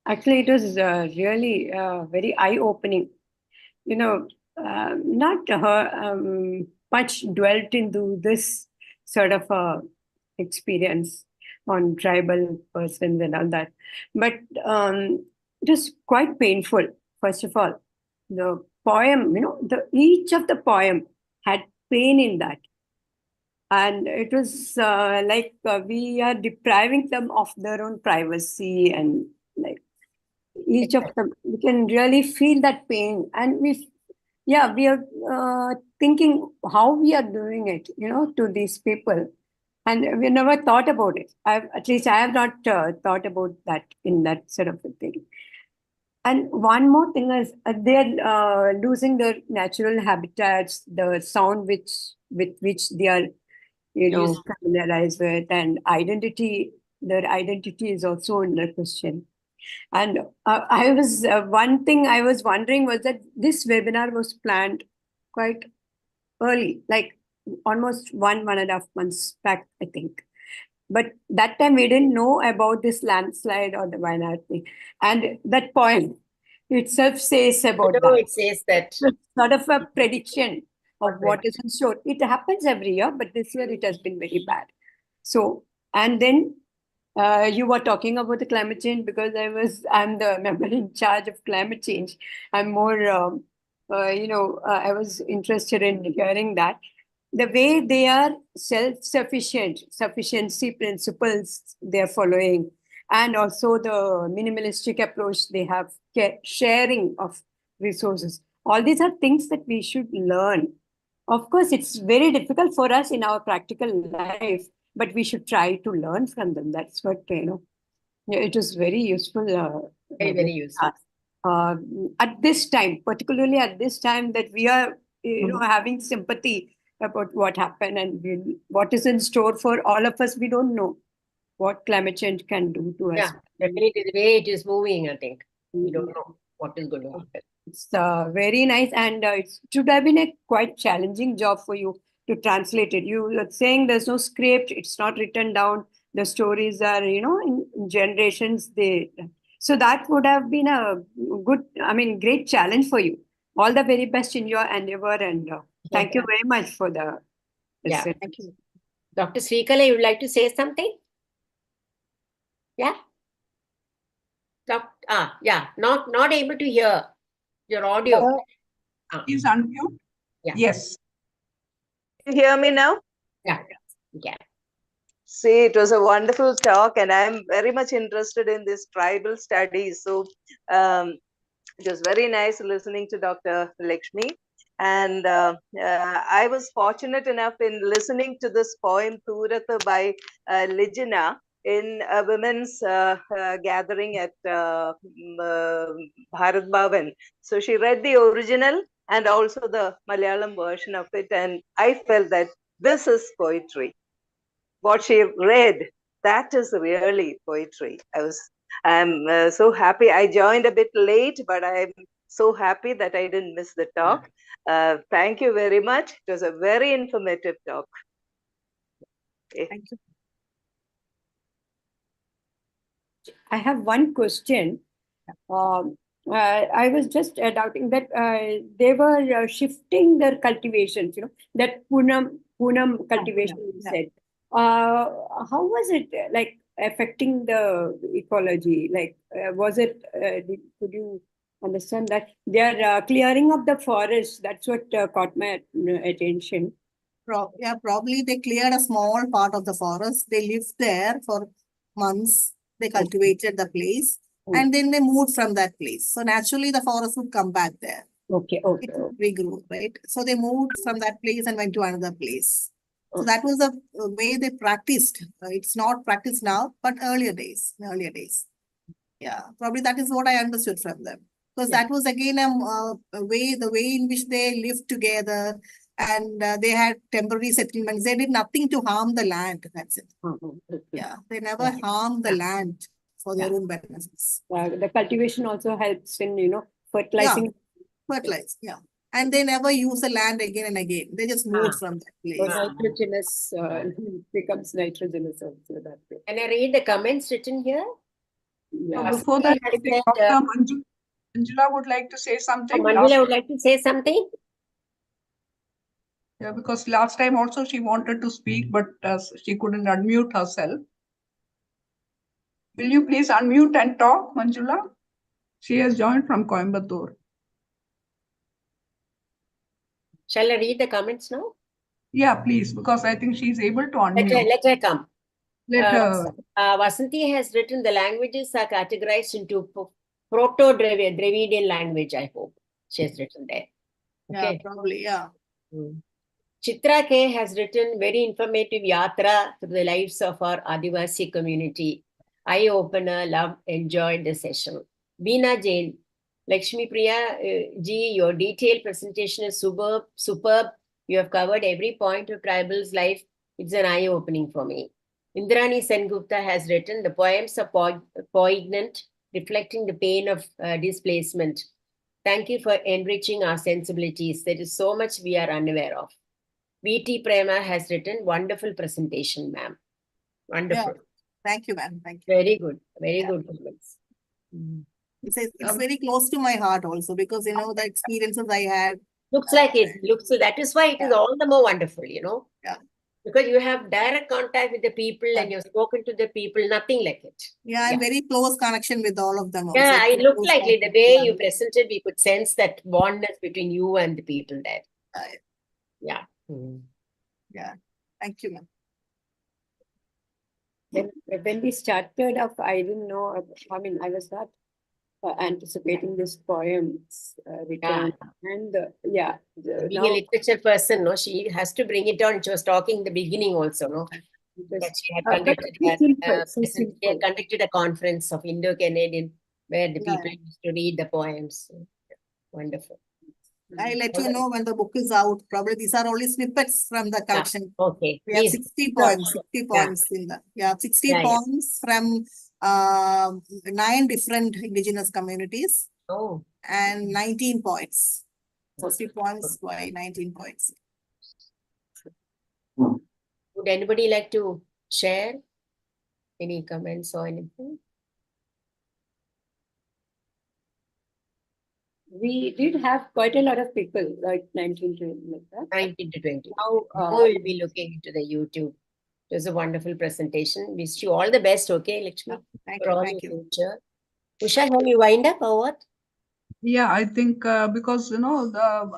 Actually, it was really very eye-opening. Not much dwelt into this sort of experience on tribal persons and all that. But it was quite painful, first of all. The poem, each of the poem had pain in that. And it was like we are depriving them of their own privacy, and like each of them, we can really feel that pain. And we are thinking how we are doing it, to these people. And we never thought about it. At least I have not thought about that in that sort of a thing. And one more thing is they're losing their natural habitats, the sound with which they are Yes. familiarized with, and their identity is also under question. And one thing I was wondering was that this webinar was planned quite early, like almost 1.5 months back, I think. But that time we didn't know about this landslide or the Wayanad thing. And that poem itself says about No, that. it says that. It's sort of a prediction of what is in store. It happens every year, but this year it has been very bad. So, and then you were talking about the climate change because I'm the member in charge of climate change. I'm more, I was interested in hearing that. The way they are sufficiency principles they're following, and also the minimalistic approach they have, sharing of resources. All these are things that we should learn. Of course, it's very difficult for us in our practical life, but we should try to learn from them. That's what, it is very useful. Very useful. At this time, particularly at this time that we are, having sympathy about what happened and what is in store for all of us. We don't know what climate change can do to us. Yeah, definitely the way it is moving, I think. We don't know what is going to happen. It's very nice, and it should have been a quite challenging job for you to translate it. You are saying there's no script, it's not written down. The stories are, in generations. So that would have been a great challenge for you. All the very best in your endeavor, and thank you very much for the. Yeah, Thank you. Dr. Srikala, you would like to say something? Yeah. Not able to hear your audio. Please unmute. Yeah. Yes. You hear me now? Yeah. See, it was a wonderful talk, and I'm very much interested in this tribal studies. So it was very nice listening to Dr. Lakshmi. And I was fortunate enough in listening to this poem, Thuratha by Lijana, in a women's gathering at Bharat Bhavan. So she read the original and also the Malayalam version of it. And I felt that this is poetry. What she read, that is really poetry. I'm so happy. I joined a bit late, but I'm so happy that I didn't miss the talk. Thank you very much. It was a very informative talk. Okay. Thank you. I have one question. I was just doubting that they were shifting their cultivations, that Poonam cultivation you said. How was it like affecting the ecology? Like, was it, could you understand that they are clearing up the forest? That's what caught my attention. Probably they cleared a small part of the forest. They lived there for months. They cultivated the place, and then they moved from that place. So naturally, the forest would come back there. Okay. It would regrew, right? So they moved from that place and went to another place. So that was the way they practiced. It's not practiced now, but earlier days. Yeah, probably that is what I understood from them. Because that was again the way in which they lived together, and they had temporary settlements. They did nothing to harm the land. That's it. Yeah, they never harmed the land for their own benefits. The cultivation also helps in, fertilizing. Fertilize, yeah. And they never use the land again and again. They just moved from that place. Nitrogenous becomes nitrogenous also that way. Can I read the comments written here? Before that, I think Dr. Manjula would like to say something. Manjula would like to say something? Yeah, because last time also she wanted to speak, but she couldn't unmute herself. Will you please unmute and talk, Manjula? She has joined from Coimbatore. Shall I read the comments now? Yeah, please, because I think she's able to unmute. Let her come. Let her. Vasanti has written the languages are categorized into Proto-Dravidian language, I hope. She has written there. Yeah, probably, yeah. Chitra K has written very informative yatra through the lives of our Adivasi community. Eye-opener, loved, enjoyed the session. Veena Jain, Lakshmi Priya ji, your detailed presentation is superb. You have covered every point of tribal's life. It's an eye-opening for me. Indrani Sengupta has written, the poems are poignant, reflecting the pain of displacement. Thank you for enriching our sensibilities. There is so much we are unaware of. V.T. Prema has written, wonderful presentation, ma'am. Wonderful. Yeah. Thank you, ma'am. Thank you. Very good. Very good comments. It's very close to my heart also, because, the experiences I had Looks like it. Looks that is why it is Yeah. all the more wonderful, you know. Yeah. Because you have direct contact with the people Yeah. and you've spoken to the people, nothing like it. Yeah, and Yeah. very close connection with all of them also. Yeah, it looked Close like the contact, way yeah. you presented, we could sense that bondness between you and the people there. Yeah. Thank you, ma'am. When we started off, I didn't know, I mean, I was not anticipating this poem's return. And Being a literature person, no, she has to bring it on. She was talking in the beginning also, no, that she had conducted, she had conducted a conference of Indo-Canadian where the people used to read the poems. Wonderful. I'll let you know when the book is out. Probably these are only snippets from the collection. Okay. We have Please. 60 poems, 60 poems in the, 60 Yeah, poems from 9 different indigenous communities Oh, and 19 poets. 60 poems by 19 poets. would anybody like to share any comments or anything? we did have quite a lot of people, like 19 to like that. 19 to 20. Now, We'll be looking into the YouTube. It was a wonderful presentation. Wish you all the best, okay, Lakshmi? Thank For you. all Thank your you. future. Usha, have you wind up or what? Yeah, I think because, you know, the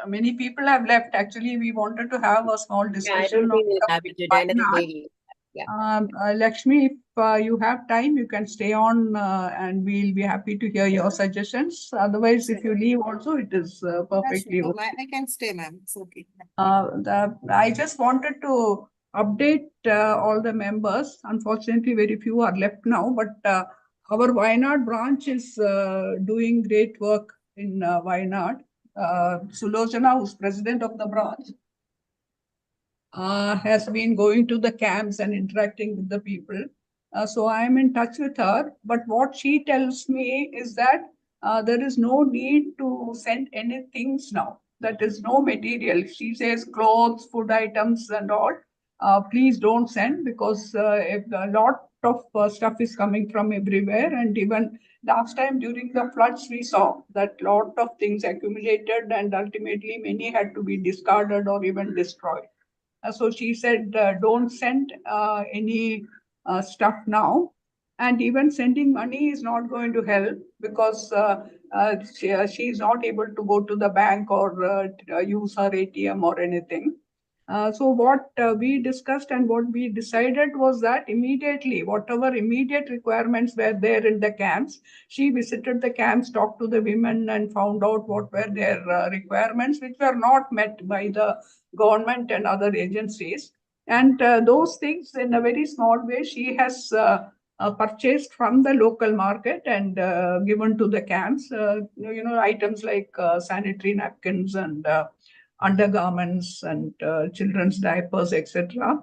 many people have left. Actually, we wanted to have a small Yeah, I discussion don't think we'll have it today. Another not. day. Yeah. Lakshmi, if you have time, you can stay on and we'll be happy to hear your suggestions. Otherwise, if you leave also, it is perfectly Sure. okay. I can stay, ma'am. It's okay. I just wanted to update all the members. Unfortunately, very few are left now, but our Wayanad branch is doing great work in Wayanad. Sulochana, who's president of the branch, has been going to the camps and interacting with the people. So I am in touch with her. But what she tells me is that there is no need to send any things now. That is no material. She says clothes, food items and all. Please don't send because if a lot of stuff is coming from everywhere. And even last time during the floods, we saw that lot of things accumulated and ultimately many had to be discarded or even destroyed. So she said, don't send any stuff now. And even sending money is not going to help because she is not able to go to the bank or use her ATM or anything. So what we discussed and what we decided was that immediately, whatever immediate requirements were there in the camps, she visited the camps, talked to the women and found out what were their requirements, which were not met by the government and other agencies. And those things in a very small way, she has purchased from the local market and given to the camps, items like sanitary napkins and undergarments and children's diapers, etc.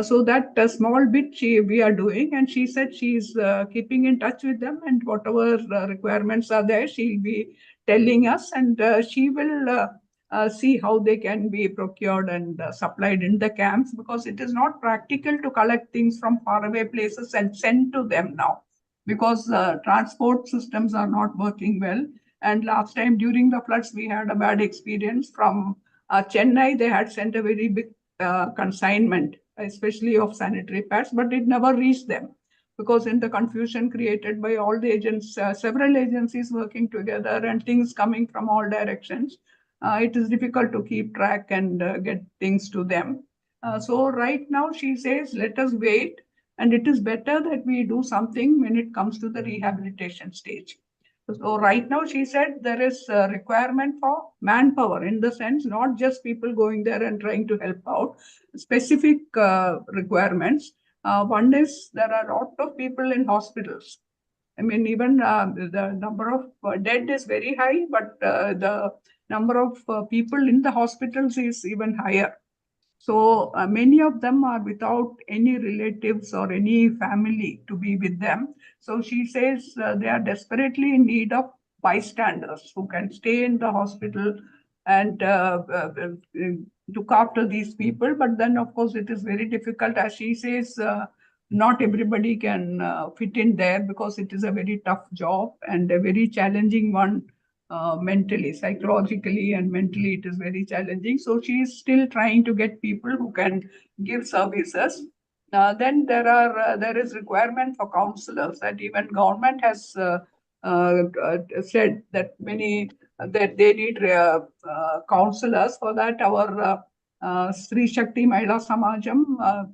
So that small bit we are doing, and she said she's keeping in touch with them, and whatever requirements are there, she'll be telling us, and she will see how they can be procured and supplied in the camps, because it is not practical to collect things from faraway places and send to them now, because transport systems are not working well. And last time during the floods, we had a bad experience from Chennai. They had sent a very big consignment, especially of sanitary pads, but it never reached them because in the confusion created by all the agents, several agencies working together and things coming from all directions, it is difficult to keep track and get things to them. So right now she says, let us wait, and it is better that we do something when it comes to the rehabilitation stage. So right now, she said there is a requirement for manpower, in the sense, not just people going there and trying to help out, specific requirements. One is there are a lot of people in hospitals. I mean, even the number of dead is very high, but the number of people in the hospitals is even higher. So many of them are without any relatives or any family to be with them. So she says they are desperately in need of bystanders who can stay in the hospital and look after these people. But then, of course, it is very difficult. As she says, not everybody can fit in there because it is a very tough job and a very challenging one mentally, psychologically and mentally it is very challenging. So she is still trying to get people who can give services. Then there is requirement for counselors, that even government has said that that they need counselors. For that, our Sri Shakti Mahila Samajam,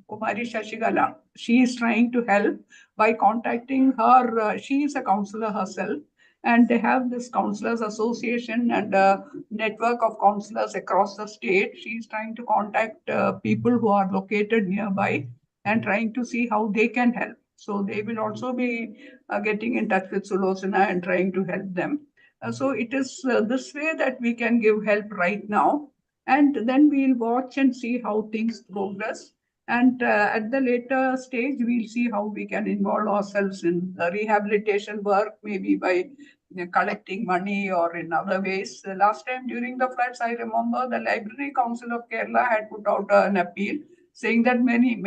Kumari Shashigala, she is trying to help by contacting her. She is a counselor herself, and they have this counselors association and a network of counselors across the state. She is trying to contact people who are located nearby and trying to see how they can help. So they will also be getting in touch with Sulochana and trying to help them. So it is this way that we can give help right now. And then we'll watch and see how things progress. And at the later stage, we'll see how we can involve ourselves in rehabilitation work, maybe by collecting money or in other ways. Last time during the floods, I remember the Library Council of Kerala had put out an appeal saying that many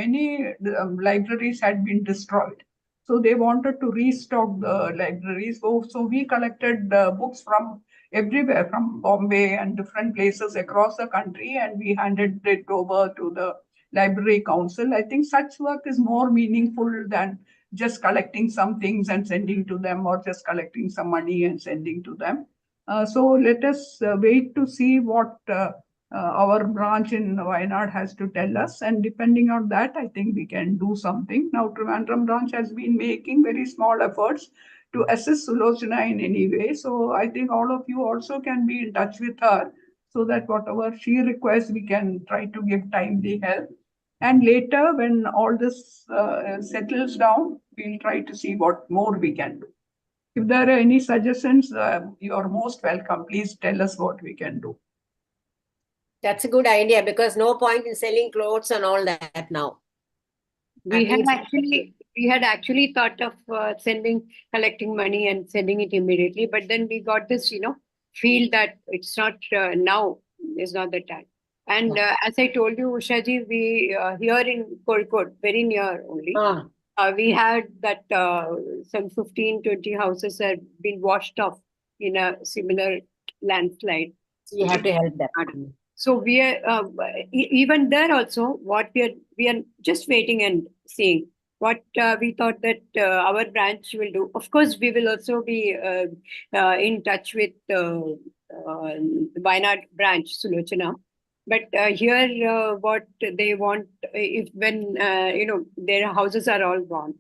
libraries had been destroyed. So they wanted to restock the libraries. So we collected books from everywhere, from Bombay and different places across the country, and we handed it over to the Library Council. I think such work is more meaningful than just collecting some things and sending to them, or just collecting some money and sending to them. So let us wait to see what our branch in Wayanad has to tell us. And depending on that, I think we can do something. Now, Trivandrum branch has been making very small efforts to assist Sulochana in any way. So I think all of you also can be in touch with her, so that whatever she requests, we can try to give timely help. And later, when all this settles down, we'll try to see what more we can do. If there are any suggestions, you are most welcome. Please tell us what we can do. That's a good idea, because no point in selling clothes and all that now. We I had think actually thought of collecting money and sending it immediately, but then we got this, feel that it's not now is not the time. And as I told you, Ushaji, we here in Kozhikode, very near only, we had that some 15-20 houses have been washed off in a similar landslide. So you have to help them. So we are even there also. What we are just waiting and seeing what we thought that our branch will do. Of course, we will also be in touch with Wayanad branch, Sulochana. But here, what they want, if when their houses are all gone.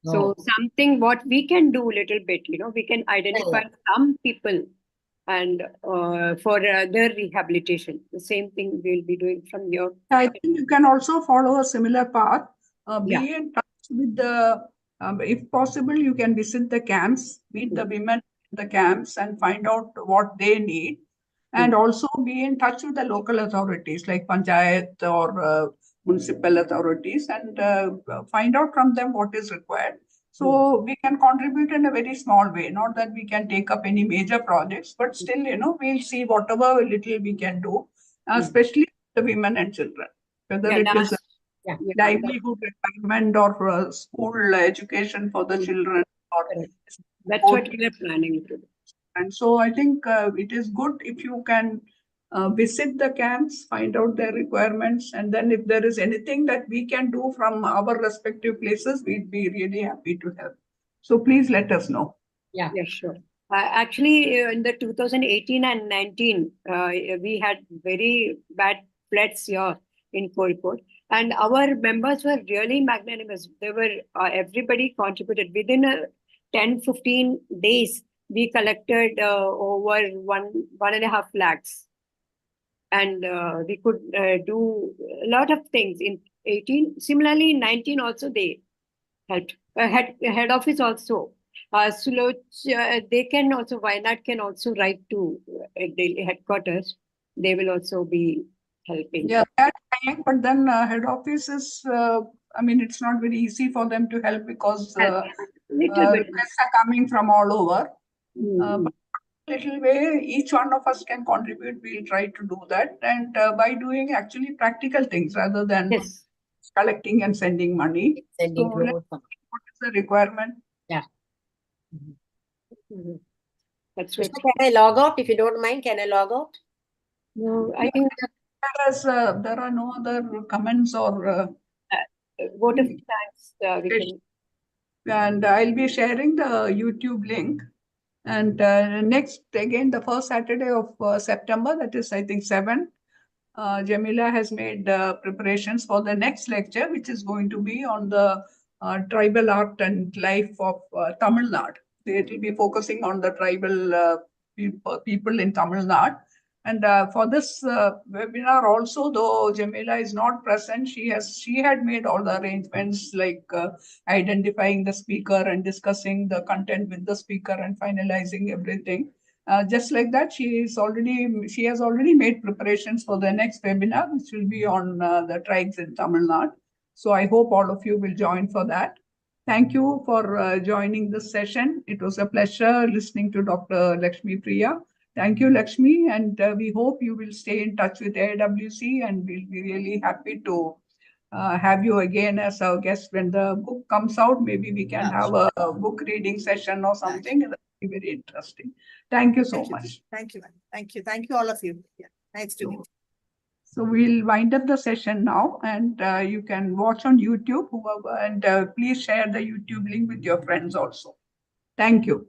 So something what we can do a little bit, we can identify some people and for their rehabilitation. The same thing we'll be doing from your. I think you can also follow a similar path. Yeah. Be in touch with the, if possible, you can visit the camps, meet the women in the camps and find out what they need. And also be in touch with the local authorities like Panchayat or municipal authorities, and find out from them what is required. So we can contribute in a very small way, not that we can take up any major projects, but still, we'll see whatever little we can do, especially the women and children, whether it is a livelihood requirement or school education for the children. Or that's what we are planning to do. And so I think it is good if you can visit the camps, find out their requirements, and then if there is anything that we can do from our respective places, we'd be really happy to help. So please let us know. Yeah, sure. Actually, in the 2018 and 19, we had very bad floods here in Kozhikode, and our members were really magnanimous. They were everybody contributed within 10-15 days. We collected over 1.5 lakhs, and we could do a lot of things in 18. Similarly, in 19 also they helped. Head office also. They can also, Wayanad can also write to Delhi headquarters. They will also be helping. Yeah, but then head office is, it's not very easy for them to help because requests are coming from all over. But little way, each one of us can contribute. We'll try to do that, and by doing actually practical things rather than collecting and sending money. What is the requirement? Yeah. That's Krishna, what. can I log out? If you don't mind, can I log out? No, I think Whereas there are no other comments or vote of thanks. We can. and I'll be sharing the YouTube link. And next, again, the first Saturday of September, that is, I think, 7, Jamila has made preparations for the next lecture, which is going to be on the tribal art and life of Tamil Nadu. It will be focusing on the tribal people in Tamil Nadu. And for this webinar also, though Jamila is not present, she had made all the arrangements like identifying the speaker and discussing the content with the speaker and finalizing everything. Just like that, she has already made preparations for the next webinar, which will be on the tribes in Tamil Nadu. So I hope all of you will join for that. Thank you for joining this session. It was a pleasure listening to Dr. Lakshmi Priya. Thank you, Lakshmi, and we hope you will stay in touch with AIWC, and we'll be really happy to have you again as our guest when the book comes out. Maybe we can have a book reading session or something. That will be very interesting. Thank you so much. Thank you, ma'am. Thank you. Thank you, all of you. Yeah. Nice to meet you. So we'll wind up the session now, and you can watch on YouTube, and please share the YouTube link with your friends also. Thank you.